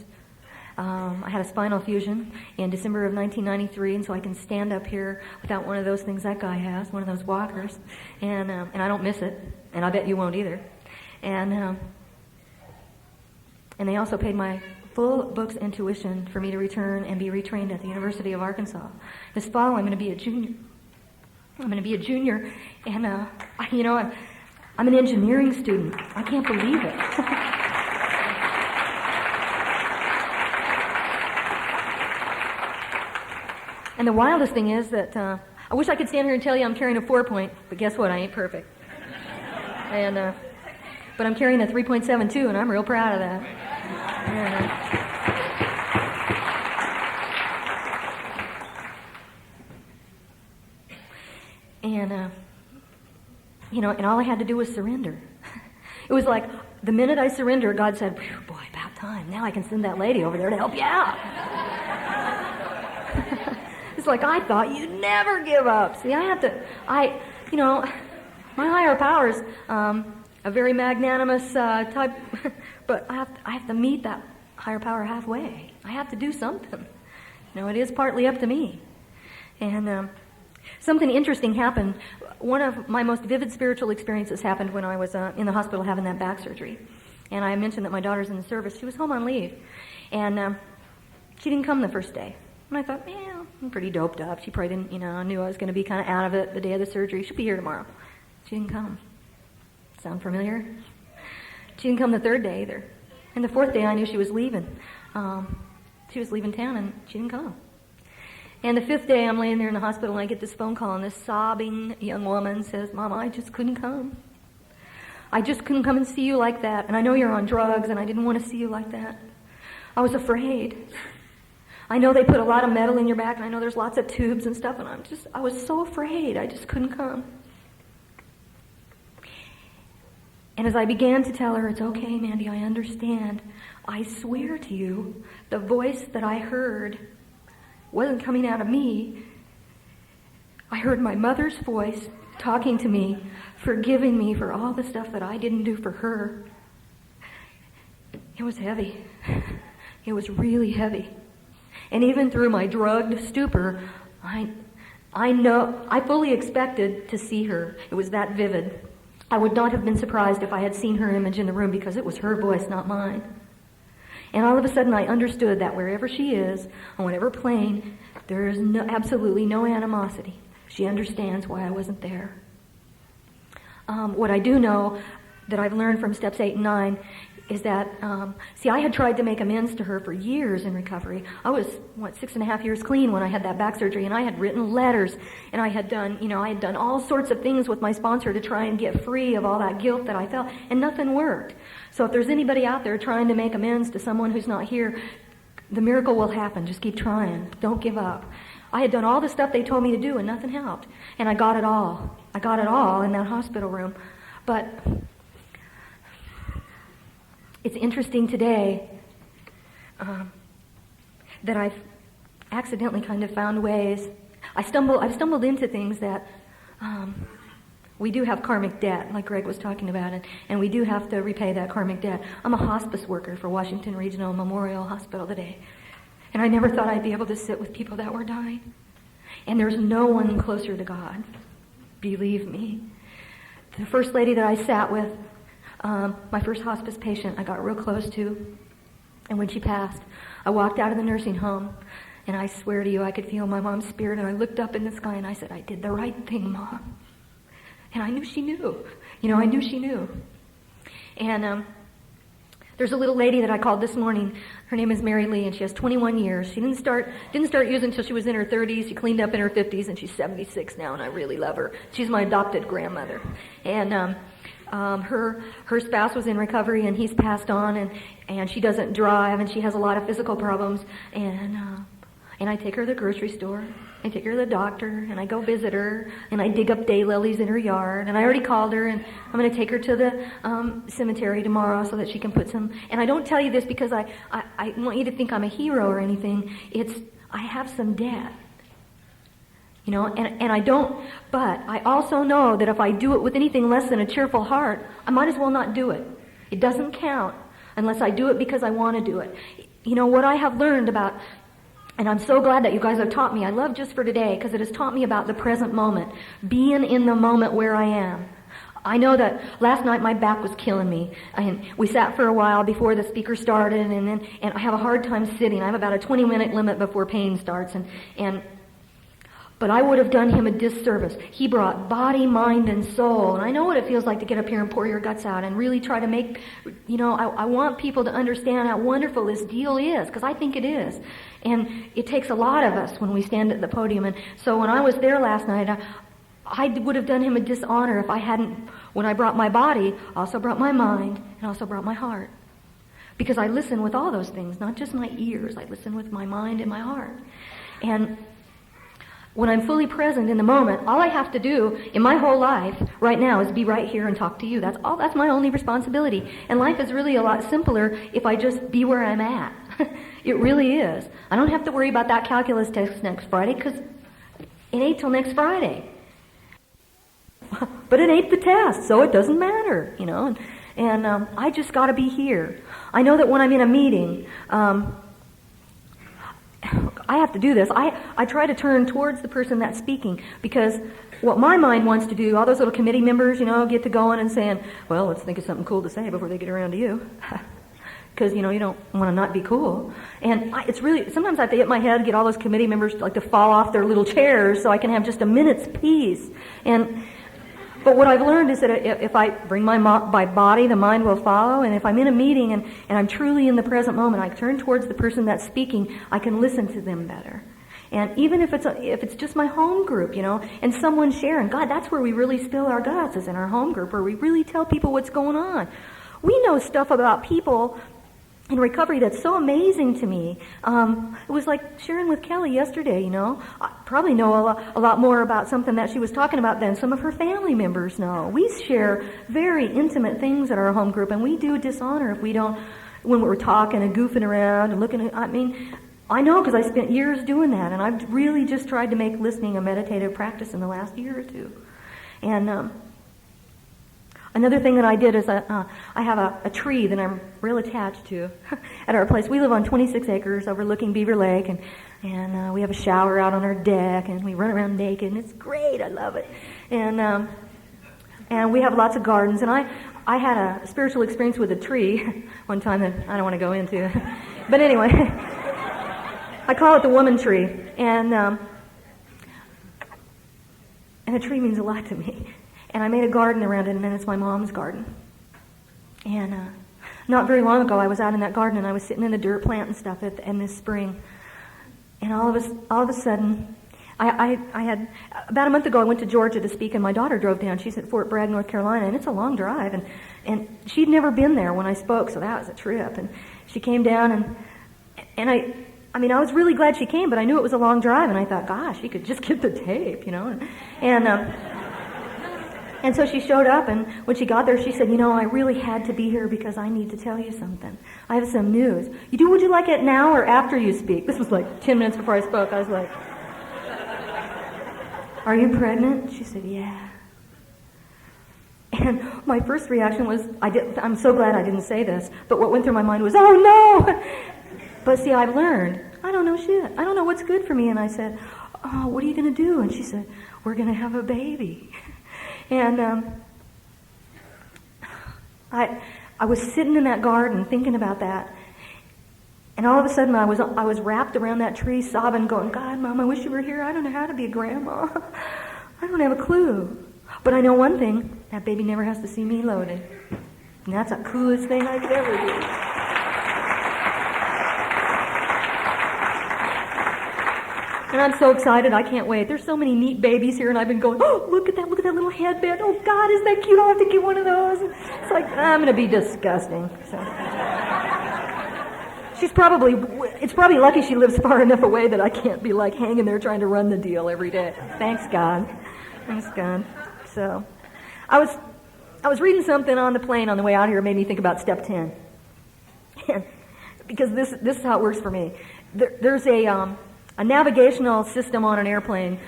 Speaker 1: I had a spinal fusion in December of 1993, and so I can stand up here without one of those things that guy has, one of those walkers, and I don't miss it, and I bet you won't either. And they also paid my full books and tuition for me to return and be retrained at the University of Arkansas. This fall, I'm going to be a junior. And I'm an engineering student. I can't believe it. And the wildest thing is that I wish I could stand here and tell you I'm carrying a 4-point, but guess what? I ain't perfect. And but I'm carrying a 3.72, and I'm real proud of that. And all I had to do was surrender. It was like the minute I surrendered, God said, boy, about time. Now I can send that lady over there to help you out. It's like, I thought you'd never give up. See, my higher power's a very magnanimous type, but I have to meet that higher power halfway. I have to do something. It is partly up to me. And something interesting happened. One of my most vivid spiritual experiences happened when I was in the hospital having that back surgery. And I mentioned that my daughter's in the service. She was home on leave. And she didn't come the first day. And I thought, I'm pretty doped up. She probably didn't, knew I was going to be kind of out of it the day of the surgery. She'll be here tomorrow. She didn't come. Sound familiar? She didn't come the third day either. And the fourth day I knew she was leaving. She was leaving town, and she didn't come. And the fifth day I'm laying there in the hospital, and I get this phone call, and this sobbing young woman says, Mama, I just couldn't come. I just couldn't come and see you like that. And I know you're on drugs, and I didn't want to see you like that. I was afraid. I know they put a lot of metal in your back, and I know there's lots of tubes and stuff, and I was so afraid. I just couldn't come. And as I began to tell her, it's okay, Mandy, I understand. I swear to you, the voice that I heard wasn't coming out of me. I heard my mother's voice talking to me, forgiving me for all the stuff that I didn't do for her. It was heavy. It was really heavy. And even through my drugged stupor, I fully expected to see her. It was that vivid. I would not have been surprised if I had seen her image in the room, because it was her voice, not mine. And all of a sudden I understood that wherever she is, on whatever plane, there is absolutely no animosity. She understands why I wasn't there. What I do know that I've learned from steps 8 and 9 is that, I had tried to make amends to her for years in recovery. I was, 6.5 years clean when I had that back surgery, and I had written letters, and I had done all sorts of things with my sponsor to try and get free of all that guilt that I felt, and nothing worked. So if there's anybody out there trying to make amends to someone who's not here, the miracle will happen. Just keep trying. Don't give up. I had done all the stuff they told me to do, and nothing helped. And I got it all. I got it all in that hospital room. But it's interesting today that I've accidentally kind of found ways. I've stumbled into things that We do have karmic debt, like Greg was talking about, and we do have to repay that karmic debt. I'm a hospice worker for Washington Regional Memorial Hospital today, and I never thought I'd be able to sit with people that were dying. And there's no one closer to God. Believe me. The first lady that I sat with, my first hospice patient, I got real close to, and when she passed, I walked out of the nursing home, and I swear to you, I could feel my mom's spirit, and I looked up in the sky, and I said, I did the right thing, Mom. And I knew she knew. I knew she knew. And there's a little lady that I called this morning. Her name is Mary Lee, and she has 21 years. She didn't start using until she was in her 30s. She cleaned up in her 50s, and she's 76 now, and I really love her. She's my adopted grandmother. And her spouse was in recovery, and he's passed on, and she doesn't drive, and she has a lot of physical problems. And I take her to the grocery store. I take her to the doctor, and I go visit her, and I dig up daylilies in her yard, and I already called her, and I'm going to take her to the cemetery tomorrow so that she can put some, and I don't tell you this because I want you to think I'm a hero or anything. I have some debt. And I don't, but I also know that if I do it with anything less than a cheerful heart, I might as well not do it. It doesn't count unless I do it because I want to do it. What I have learned about, and I'm so glad that you guys have taught me. I love Just for Today because it has taught me about the present moment, being in the moment where I am. I know that last night my back was killing me, and we sat for a while before the speaker started, and I have a hard time sitting. I have about a 20-minute limit before pain starts, but I would have done him a disservice. He brought body, mind, and soul. And I know what it feels like to get up here and pour your guts out and really try to make, I want people to understand how wonderful this deal is, because I think it is. And it takes a lot of us when we stand at the podium. And so when I was there last night, I would have done him a dishonor if I hadn't, when I brought my body, also brought my mind, and also brought my heart. Because I listen with all those things, not just my ears. I listen with my mind and my heart. And when I'm fully present in the moment, all I have to do in my whole life right now is be right here and talk to you. That's all. That's my only responsibility. And life is really a lot simpler if I just be where I'm at. It really is. I don't have to worry about that calculus test next Friday because it ain't till next Friday. But it ain't the test, so it doesn't matter, And I just got to be here. I know that when I'm in a meeting, I have to do this. I try to turn towards the person that's speaking because what my mind wants to do, all those little committee members, get to going and saying, well, let's think of something cool to say before they get around to you. Because, you don't want to not be cool. And it's really, sometimes I have to hit my head, get all those committee members to fall off their little chairs so I can have just a minute's peace. But what I've learned is that if I bring my body, the mind will follow. And if I'm in a meeting and I'm truly in the present moment, I turn towards the person that's speaking, I can listen to them better. And even if it's just my home group, and someone sharing, God, that's where we really spill our guts, is in our home group, where we really tell people what's going on. We know stuff about people in recovery that's so amazing to me. It was like sharing with Kelly yesterday, I probably know a lot more about something that she was talking about than some of her family members know. We share very intimate things at our home group, and we do dishonor if we don't, when we're talking and goofing around and looking at, I know because I spent years doing that, and I've really just tried to make listening a meditative practice in the last year or two. And another thing that I did is I have a tree that I'm real attached to at our place. We live on 26 acres overlooking Beaver Lake, and we have a shower out on our deck, and we run around naked, and it's great. I love it. And we have lots of gardens, and I had a spiritual experience with a tree one time that I don't want to go into. But anyway, I call it the woman tree, and a tree means a lot to me. And I made a garden around it, and then it's my mom's garden. And not very long ago, I was out in that garden, and I was sitting in the dirt planting stuff in this spring. And all of a sudden, I had, about a month ago, I went to Georgia to speak, and my daughter drove down. She's at Fort Bragg, North Carolina, and it's a long drive. And she'd never been there when I spoke, so that was a trip. And she came down, and I was really glad she came, but I knew it was a long drive, and I thought, gosh, she could just get the tape, And so she showed up, and when she got there, she said, I really had to be here because I need to tell you something. I have some news. Would you like it now or after you speak? This was like 10 minutes before I spoke. I was like, are you pregnant? She said, yeah. And my first reaction was, I'm so glad I didn't say this, but what went through my mind was, oh no! But see, I've learned, I don't know shit. I don't know what's good for me. And I said, oh, what are you going to do? And she said, we're going to have a baby. And I was sitting in that garden thinking about that. And all of a sudden I was wrapped around that tree sobbing, going, God, Mom, I wish you were here. I don't know how to be a grandma. I don't have a clue. But I know one thing, that baby never has to see me loaded. And that's the coolest thing I could ever do. And I'm so excited, I can't wait. There's so many neat babies here, and I've been going, oh, look at that little headband. Oh, God, isn't that cute? I'll have to get one of those. It's like, I'm going to be disgusting. So. It's probably lucky she lives far enough away that I can't be like hanging there trying to run the deal every day. Thanks, God. Thanks, God. So, I was reading something on the plane on the way out here. It made me think about step 10. Because this is how it works for me. There's a navigational system on an airplane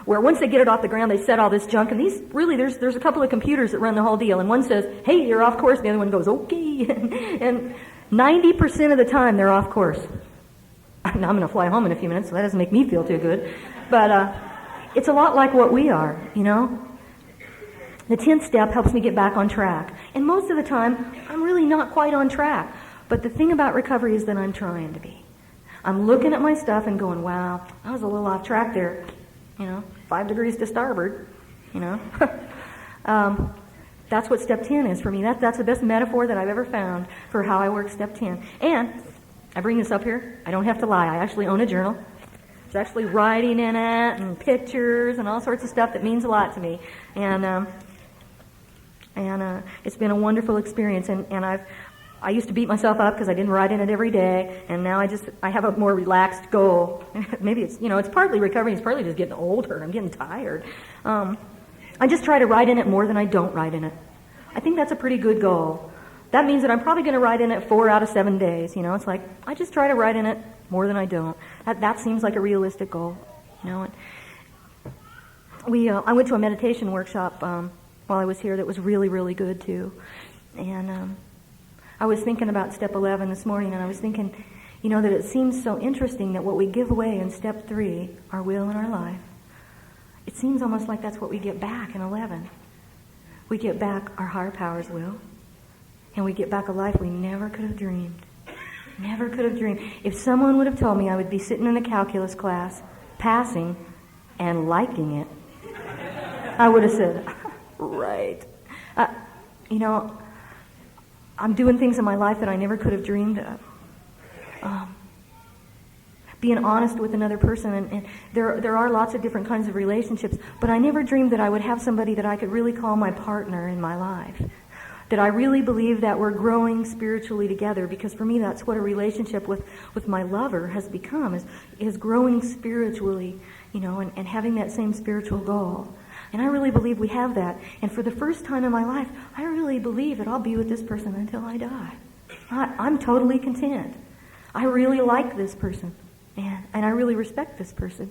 Speaker 1: where once they get it off the ground, they set all this junk. And there's a couple of computers that run the whole deal. And one says, hey, you're off course. The other one goes, okay. And 90% of the time, they're off course. I'm going to fly home in a few minutes, so that doesn't make me feel too good. But it's a lot like what we are, you know. The 10th step helps me get back on track. And most of the time, I'm really not quite on track. But the thing about recovery is that I'm trying to be. I'm looking at my stuff and going, wow, I was a little off track there. 5 degrees to starboard, That's what step 10 is for me. That's the best metaphor that I've ever found for how I work step 10. And I bring this up here. I don't have to lie. I actually own a journal. There's actually writing in it and pictures and all sorts of stuff that means a lot to me. And it's been a wonderful experience. And I used to beat myself up because I didn't write in it every day. And now I have a more relaxed goal. Maybe it's partly recovery. It's partly just getting older. I'm getting tired. I just try to write in it more than I don't write in it. I think that's a pretty good goal. That means that I'm probably going to write in it 4 out of 7 days. It's like, I just try to write in it more than I don't. That seems like a realistic goal. And I went to a meditation workshop while I was here that was really, really good too. And I was thinking about step 11 this morning, and I was thinking, that it seems so interesting that what we give away in step 3, our will and our life, it seems almost like that's what we get back in 11. We get back our higher power's will, and we get back a life we never could have dreamed. Never could have dreamed. If someone would have told me I would be sitting in a calculus class, passing, and liking it, I would have said, right. I'm doing things in my life that I never could have dreamed of. Being honest with another person, and there are lots of different kinds of relationships, but I never dreamed that I would have somebody that I could really call my partner in my life. That I really believe that we're growing spiritually together, because for me that's what a relationship with my lover has become, is growing spiritually, and having that same spiritual goal. And I really believe we have that. And for the first time in my life, I really believe that I'll be with this person until I die. I'm totally content. I really like this person. And I really respect this person.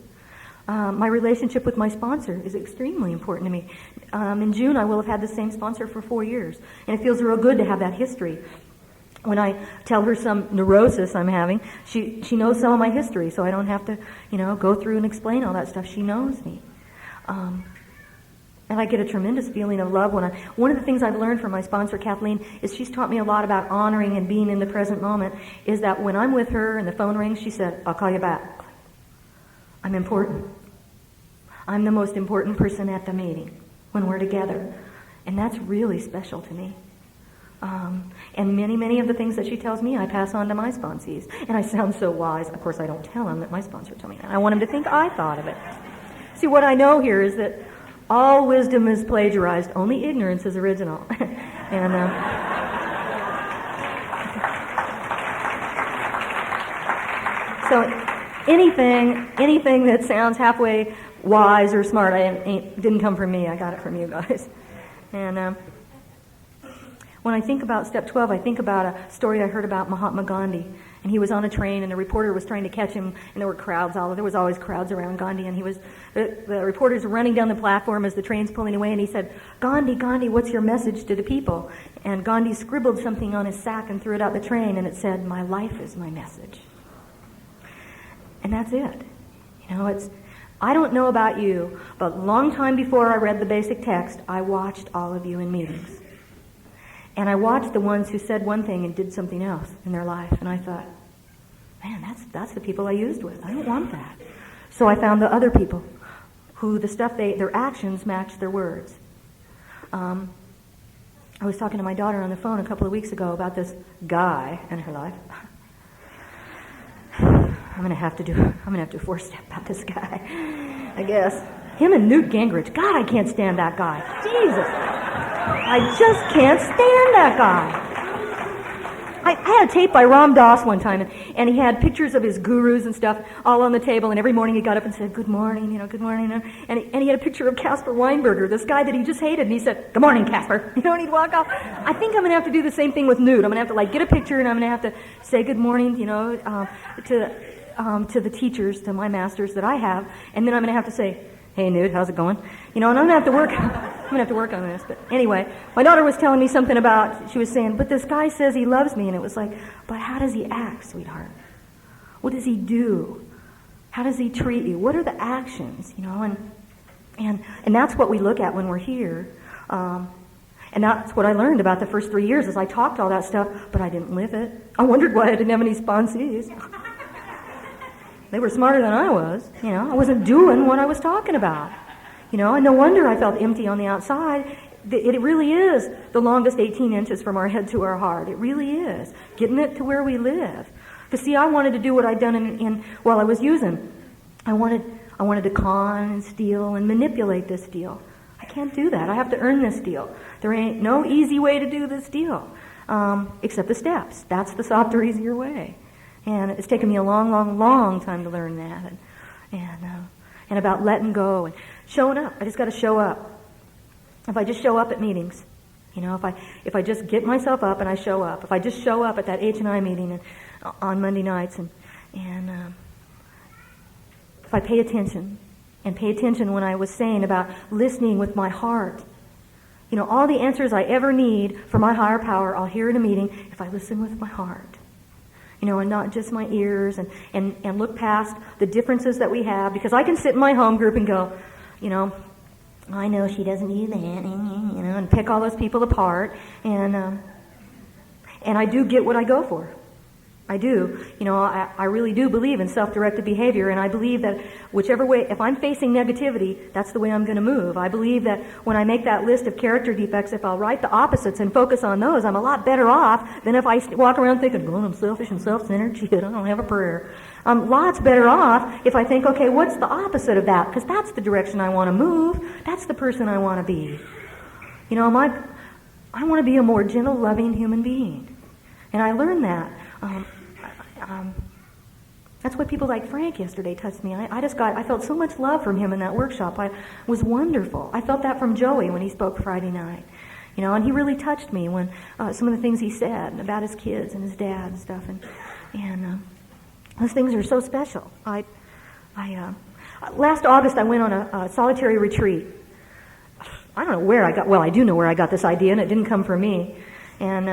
Speaker 1: My relationship with my sponsor is extremely important to me. In June, I will have had the same sponsor for 4 years. And it feels real good to have that history. When I tell her some neurosis I'm having, she knows some of my history, so I don't have to, go through and explain all that stuff. She knows me. And I get a tremendous feeling of love one of the things I've learned from my sponsor, Kathleen, is she's taught me a lot about honoring and being in the present moment, is that when I'm with her and the phone rings, she said, I'll call you back. I'm important. I'm the most important person at the meeting when we're together. And that's really special to me. And many, many of the things that she tells me, I pass on to my sponsees. And I sound so wise. Of course, I don't tell them that my sponsor told me that. I want them to think I thought of it. See, what I know here is that all wisdom is plagiarized, only ignorance is original. And so anything that sounds halfway wise or smart, didn't come from me. I got it from you guys. And when I think about step 12, I think about a story I heard about Mahatma Gandhi. And he was on a train, and the reporter was trying to catch him, and there were crowds there was always crowds around Gandhi, and the reporters were running down the platform as the train's pulling away, and he said, Gandhi, Gandhi, what's your message to the people? And Gandhi scribbled something on his sack and threw it out the train, and it said, my life is my message. And that's it. I don't know about you, but a long time before I read the basic text, I watched all of you in meetings. And I watched the ones who said one thing and did something else in their life. And I thought, man, that's the people I used with. I don't want that. So I found the other people who their actions matched their words. I was talking to my daughter on the phone a couple of weeks ago about this guy in her life. I'm gonna have to do a 4-step about this guy, I guess. Him and Newt Gingrich. God, I can't stand that guy. Jesus. I just can't stand that guy. I had a tape by Ram Dass one time, and he had pictures of his gurus and stuff all on the table, and every morning he got up and said, good morning, good morning. And he had a picture of Casper Weinberger, this guy that he just hated, and he said, good morning, Casper. And he'd walk off. I think I'm going to have to do the same thing with Newt. I'm going to have to get a picture, and I'm going to have to say good morning, to the teachers, to my masters that I have, and then I'm going to have to say, hey, Newt, how's it going? And I'm going to have to work on this. But anyway, my daughter was telling me something she was saying, but this guy says he loves me. And it was like, but how does he act, sweetheart? What does he do? How does he treat you? What are the actions? And that's what we look at when we're here. And that's what I learned about the first 3 years is I talked all that stuff, but I didn't live it. I wondered why I didn't have any sponsees. They were smarter than I was. I wasn't doing what I was talking about. And no wonder I felt empty on the outside. It really is the longest 18 inches from our head to our heart. It really is. Getting it to where we live. Because see, I wanted to do what I'd done while I was using. I wanted to con and steal and manipulate this deal. I can't do that. I have to earn this deal. There ain't no easy way to do this deal. Except the steps. That's the softer, easier way. And it's taken me a long, long, long time to learn that, and about letting go and showing up. I just got to show up. If I just show up at meetings, if I just get myself up and I show up, if I just show up at that H&I meeting on Monday nights, and if I pay attention when I was saying about listening with my heart, all the answers I ever need for my higher power, I'll hear in a meeting if I listen with my heart. And not just my ears, and look past the differences that we have, because I can sit in my home group and go, I know she doesn't do that, and pick all those people apart, and I do get what I go for. I do. I really do believe in self-directed behavior, and I believe that whichever way, if I'm facing negativity, that's the way I'm going to move. I believe that when I make that list of character defects, if I'll write the opposites and focus on those, I'm a lot better off than if I walk around thinking, I'm selfish and self-centered, shit, I don't have a prayer. I'm lots better off if I think, okay, what's the opposite of that? Because that's the direction I want to move. That's the person I want to be. I want to be a more gentle, loving human being. And I learned that. That's why people like Frank yesterday touched me. I felt so much love from him in that workshop. It was wonderful. I felt that from Joey when he spoke Friday night. And he really touched me when some of the things he said about his kids and his dad and stuff. And those things are so special. Last August I went on a solitary retreat. I don't know where I do know where I got this idea, and it didn't come from me. And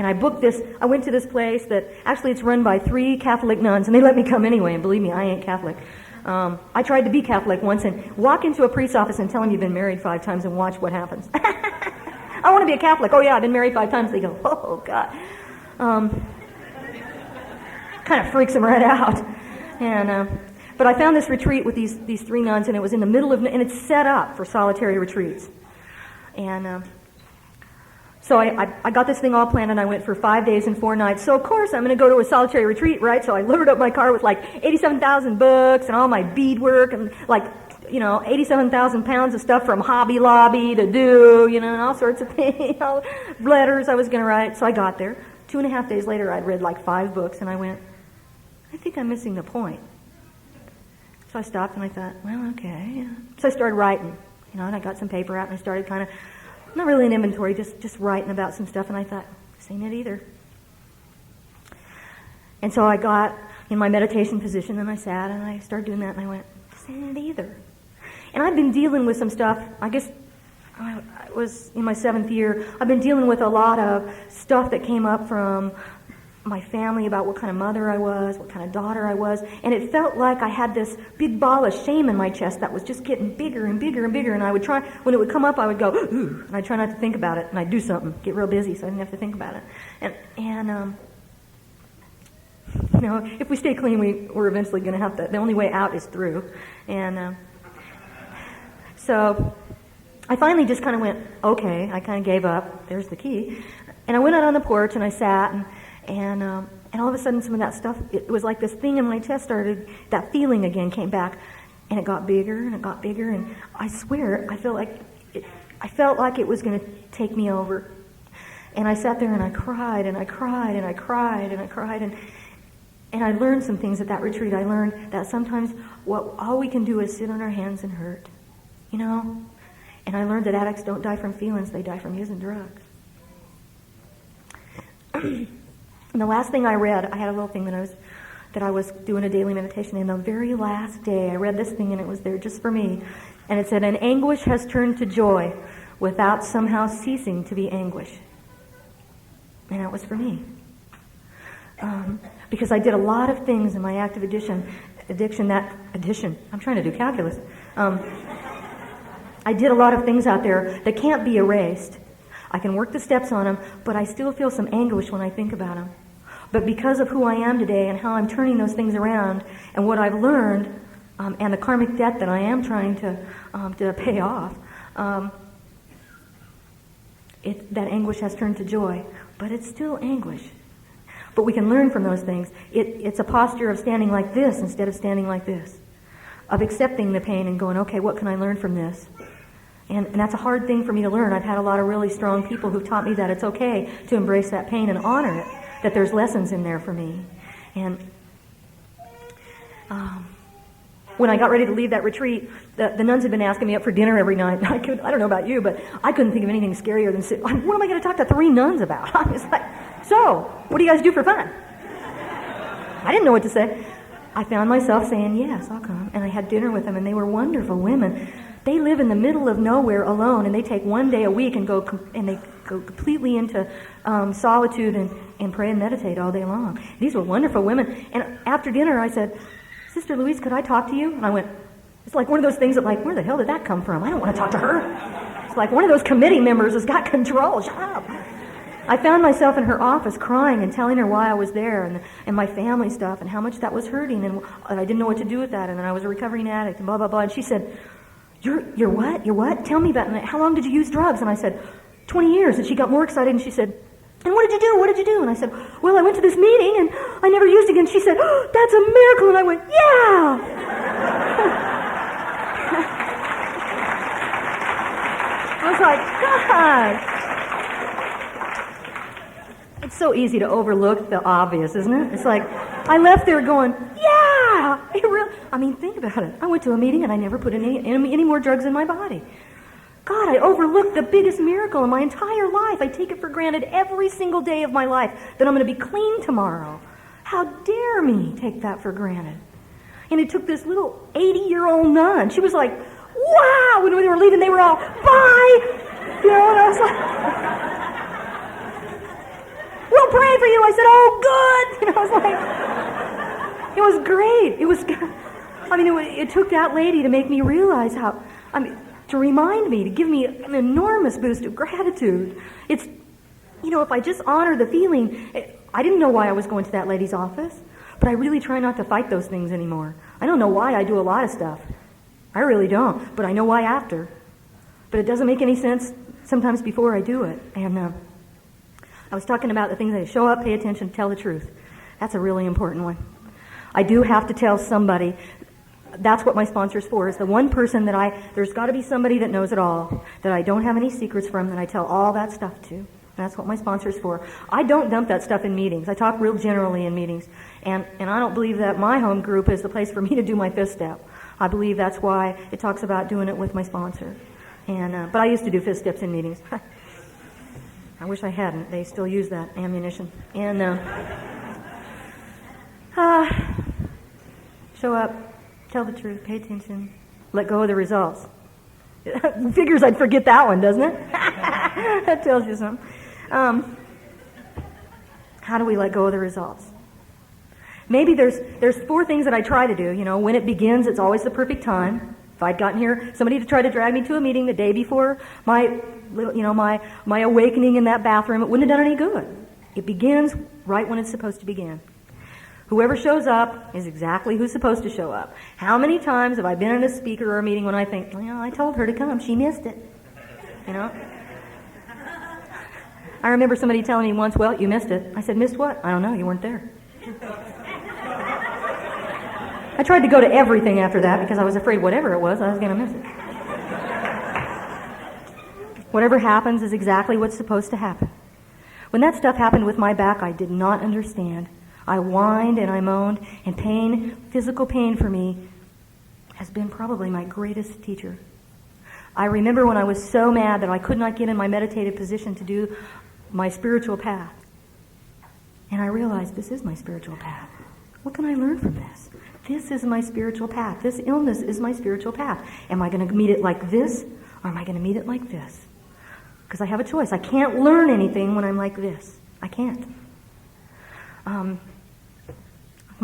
Speaker 1: I booked this. I went to this place that actually it's run by 3 Catholic nuns, and they let me come anyway. And believe me, I ain't Catholic. I tried to be Catholic once and walk into a priest's office and tell them you've been married 5 times and watch what happens. I want to be a Catholic. Oh yeah, I've been married 5 times. They go, oh God. Kind of freaks them right out. But I found this retreat with these 3 nuns, and it was in the middle of, and it's set up for solitary retreats. And so I got this thing all planned, and I went for 5 days and 4 nights. So of course I'm going to go to a solitary retreat, right? So I loaded up my car with like 87,000 books and all my beadwork and 87,000 pounds of stuff from Hobby Lobby to do, and all sorts of things, all letters I was going to write. So I got there. 2.5 days later, I'd read like 5 books, and I went, I think I'm missing the point. So I stopped and I thought, well, okay. So I started writing, and I got some paper out and I started kind of, not really an inventory, just writing about some stuff, and I thought, this ain't it either. And so I got in my meditation position and I sat and I started doing that and I went, this ain't it either. And I've been dealing with some stuff, I guess I was in my 7th year, I've been dealing with a lot of stuff that came up from my family about what kind of mother I was, what kind of daughter I was, and it felt like I had this big ball of shame in my chest that was just getting bigger and bigger and bigger, and I would try, when it would come up, I would go, ooh, and I'd try not to think about it, and I'd do something, get real busy so I didn't have to think about it. And you know, if we stay clean, we're eventually going to have to, the only way out is through. And so I finally just kind of went, okay, I kind of gave up, there's the key, and I went out on the porch and I sat, and all of a sudden some of that stuff, it was like this thing in my chest started, that feeling again came back, and it got bigger, and it got bigger, and I swear, I felt like it was going to take me over. And I sat there and I cried, and I cried, and I cried, and I cried, and I learned some things at that retreat. I learned that sometimes all we can do is sit on our hands and hurt, you know? And I learned that addicts don't die from feelings, they die from using drugs. And the last thing I read, I had a little thing that I was doing a daily meditation, and the very last day I read this thing, and it was there just for me. And it said, "An anguish has turned to joy without somehow ceasing to be anguish." And that was for me. Because I did a lot of things in my active addiction, I'm trying to do calculus. I did a lot of things out there that can't be erased. I can work the steps on them, but I still feel some anguish when I think about them. But because of who I am today and how I'm turning those things around and what I've learned and the karmic debt that I am trying to pay off, that anguish has turned to joy. But it's still anguish. But we can learn from those things. It's a posture of standing like this instead of standing like this. Of accepting the pain and going, okay, what can I learn from this? And that's a hard thing for me to learn. I've had a lot of really strong people who've taught me that it's okay to embrace that pain and honor it, that there's lessons in there for me. And when I got ready to leave that retreat, the nuns had been asking me up for dinner every night. I don't know about you, but I couldn't think of anything scarier than what am I going to talk to 3 nuns about? I was like, so, what do you guys do for fun? I didn't know what to say. I found myself saying, yes, I'll come. And I had dinner with them, and they were wonderful women. They live in the middle of nowhere alone, and they take one day a week and they go completely into solitude and pray and meditate all day long. These were wonderful women. And after dinner, I said, Sister Louise, could I talk to you? And I went, it's like one of those things that like, where the hell did that come from? I don't want to talk to her. It's like one of those committee members has got control. Shut up. I found myself in her office crying and telling her why I was there and my family stuff and how much that was hurting and I didn't know what to do with that and then I was a recovering addict and blah, blah, blah. And she said, You're what? You're what? Tell me about it. How long did you use drugs? And I said, 20 years. And she got more excited and she said, and what did you do? What did you do? And I said, well, I went to this meeting and I never used it again. She said, oh, that's a miracle. And I went, yeah. I was like, God. It's so easy to overlook the obvious, isn't it? It's like, I left there going, yeah! I mean, think about it. I went to a meeting and I never put any more drugs in my body. God, I overlooked the biggest miracle in my entire life. I take it for granted every single day of my life that I'm going to be clean tomorrow. How dare me take that for granted? And it took this little 80-year-old nun. She was like, wow! When we were leaving, they were all, bye! You know, and I was like... we'll pray for you. I said, oh, good. You know, I was like, it was great. It was, I mean, it took that lady to make me realize how, I mean, to remind me, to give me an enormous boost of gratitude. It's, you know, if I just honor the feeling, I didn't know why I was going to that lady's office, but I really try not to fight those things anymore. I don't know why I do a lot of stuff. I really don't, but I know why after. But it doesn't make any sense sometimes before I do it. And I was talking about the things that show up, pay attention, tell the truth. That's a really important one. I do have to tell somebody. That's what my sponsor's for, is the one person that there's got to be somebody that knows it all, that I don't have any secrets from, that I tell all that stuff to. That's what my sponsor's for. I don't dump that stuff in meetings. I talk real generally in meetings. And I don't believe that my home group is the place for me to do my 5th step. I believe that's why it talks about doing it with my sponsor. And but I used to do 5th steps in meetings. I wish I hadn't. They still use that ammunition. And Show up, tell the truth, pay attention, let go of the results. Figures I'd forget that one, doesn't it? That tells you something. How do we let go of the results? Maybe there's 4 things that I try to do. You know, when it begins, it's always the perfect time. If I'd gotten here, somebody to try to drag me to a meeting the day before my awakening in that bathroom, it wouldn't have done any good. It begins right when it's supposed to begin. Whoever shows up is exactly who's supposed to show up. How many times have I been in a speaker or a meeting when I think, well, I told her to come, she missed it. You know? I remember somebody telling me once, well, you missed it. I said, missed what? I don't know, you weren't there. I tried to go to everything after that because I was afraid whatever it was, I was going to miss it. Whatever happens is exactly what's supposed to happen. When that stuff happened with my back, I did not understand. I whined and I moaned, and pain, physical pain for me, has been probably my greatest teacher. I remember when I was so mad that I could not get in my meditative position to do my spiritual path. And I realized this is my spiritual path. What can I learn from this? This is my spiritual path. This illness is my spiritual path. Am I going to meet it like this, or am I going to meet it like this? Because I have a choice. I can't learn anything when I'm like this. I can't.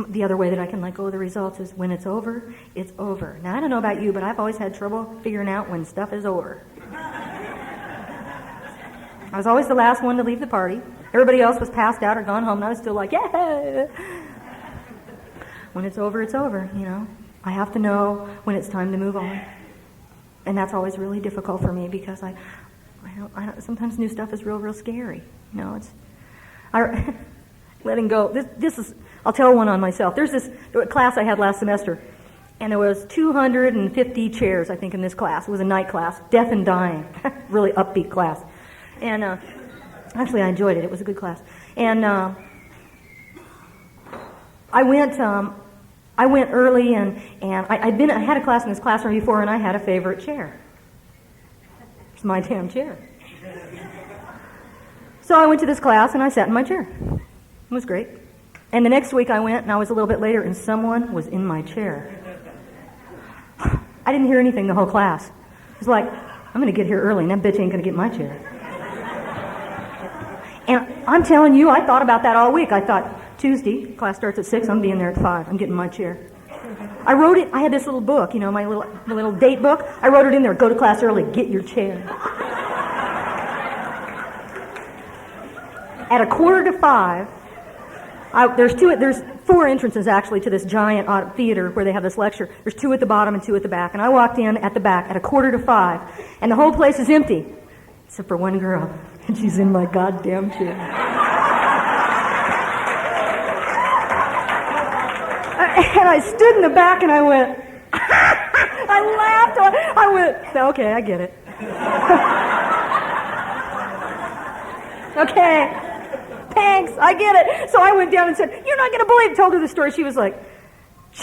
Speaker 1: The other way that I can let go of the results is when it's over, it's over. Now, I don't know about you, but I've always had trouble figuring out when stuff is over. I was always the last one to leave the party. Everybody else was passed out or gone home, and I was still like, yeah! When it's over, you know. I have to know when it's time to move on. And that's always really difficult for me because I don't, sometimes new stuff is real scary. You know, letting go. This is, I'll tell one on myself. There's this class I had last semester, and there was 250 chairs, I think, in this class. It was a night class, death and dying. Really upbeat class. And actually, I enjoyed it. It was a good class. And I went early, and I had a class in this classroom before, and I had a favorite chair. It's my damn chair. So I went to this class, and I sat in my chair. It was great. And the next week I went, and I was a little bit later, and someone was in my chair. I didn't hear anything the whole class. It was like, I'm going to get here early, and that bitch ain't going to get my chair. And I'm telling you, I thought about that all week. I thought, Tuesday, class starts at 6, I'm being there at 5. I'm getting my chair. I wrote it, I had this little book, you know, my little date book. I wrote it in there, go to class early, get your chair. At 4:45, there's 4 entrances actually to this giant theater where they have this lecture. There's 2 at the bottom and 2 at the back. And I walked in at the back at 4:45, and the whole place is empty, except for one girl, and she's in my goddamn chair. And I stood in the back and I went, I laughed. I went, okay, I get it. Okay, thanks, I get it. So I went down and said, you're not going to believe, told her the story. She was like,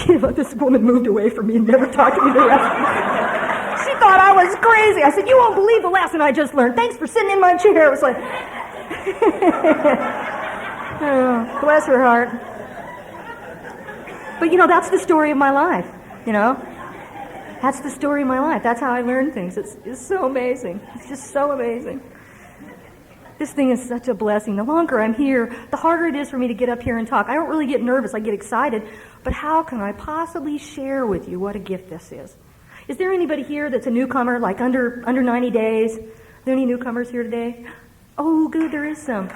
Speaker 1: this woman moved away from me and never talked to me the rest of the time. She thought I was crazy. I said, you won't believe the lesson I just learned. Thanks for sitting in my chair. It was like, oh, bless her heart. But, you know, that's the story of my life, you know. That's the story of my life. That's how I learn things. It's so amazing. It's just so amazing. This thing is such a blessing. The longer I'm here, the harder it is for me to get up here and talk. I don't really get nervous. I get excited. But how can I possibly share with you what a gift this is? Is there anybody here that's a newcomer, like under 90 days? Are there any newcomers here today? Oh, good, there is some.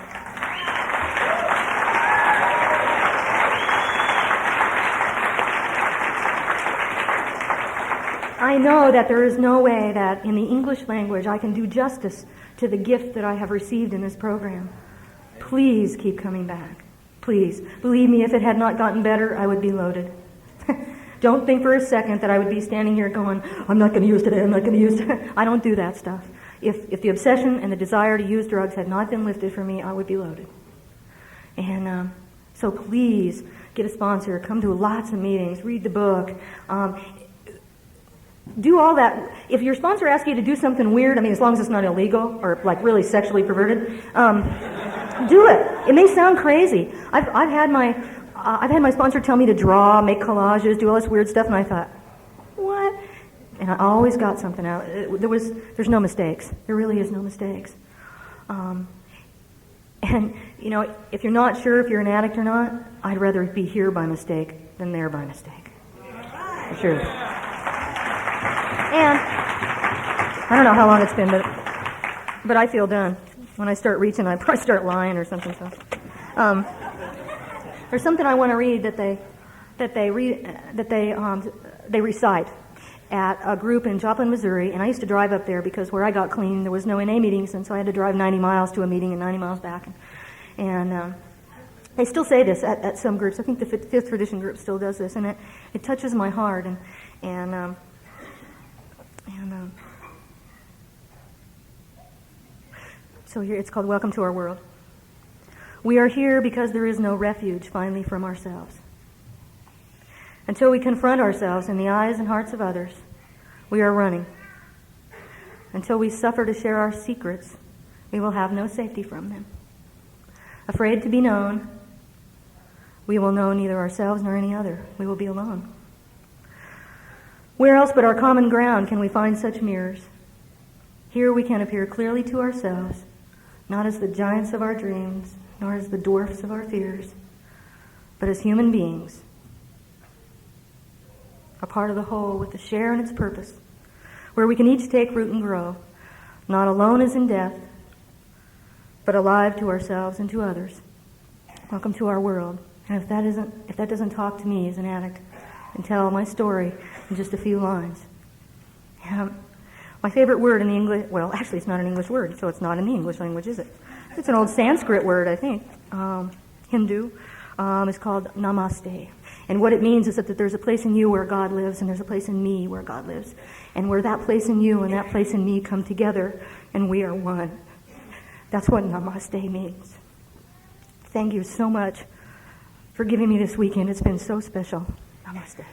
Speaker 1: I know that there is no way that in the English language I can do justice to the gift that I have received in this program. Please keep coming back. Please. Believe me, if it had not gotten better, I would be loaded. Don't think for a second that I would be standing here going, I'm not going to use today, I'm not going to use today. I don't do that stuff. If the obsession and the desire to use drugs had not been lifted for me, I would be loaded. And so please get a sponsor, come to lots of meetings, read the book. Do all that. If your sponsor asks you to do something weird, I mean, as long as it's not illegal or like really sexually perverted, do it. It may sound crazy. I've had my sponsor tell me to draw, make collages, do all this weird stuff, and I thought, what? And I always got something out. There's no mistakes. There really is no mistakes. And, you know, if you're not sure if you're an addict or not, I'd rather be here by mistake than there by mistake. For sure. And I don't know how long it's been, but I feel done. When I start reaching, I probably start lying or something. So, there's something I want to read that they recite at a group in Joplin, Missouri, and I used to drive up there because where I got clean there was no NA meetings, and so I had to drive 90 miles to a meeting and 90 miles back. And they still say this at some groups. I think the Fifth Tradition group still does this, and it touches my heart. So here it's called Welcome to Our World. We are here because there is no refuge finally from ourselves. Until we confront ourselves in the eyes and hearts of others, we are running. Until we suffer to share our secrets, we will have no safety from them. Afraid to be known, we will know neither ourselves nor any other. We will be alone. Where else but our common ground can we find such mirrors? Here we can appear clearly to ourselves, not as the giants of our dreams, nor as the dwarfs of our fears, but as human beings, a part of the whole with a share in its purpose, where we can each take root and grow, not alone as in death, but alive to ourselves and to others. Welcome to our world. And if that doesn't talk to me as an addict and tell my story in just a few lines. My favorite word in the English, well, actually it's not an English word, so it's not in the English language, is it? It's an old Sanskrit word, I think, Hindu. It's called namaste. And what it means is that there's a place in you where God lives, and there's a place in me where God lives. And where that place in you and that place in me come together, and we are one. That's what namaste means. Thank you so much for giving me this weekend. It's been so special. Namaste.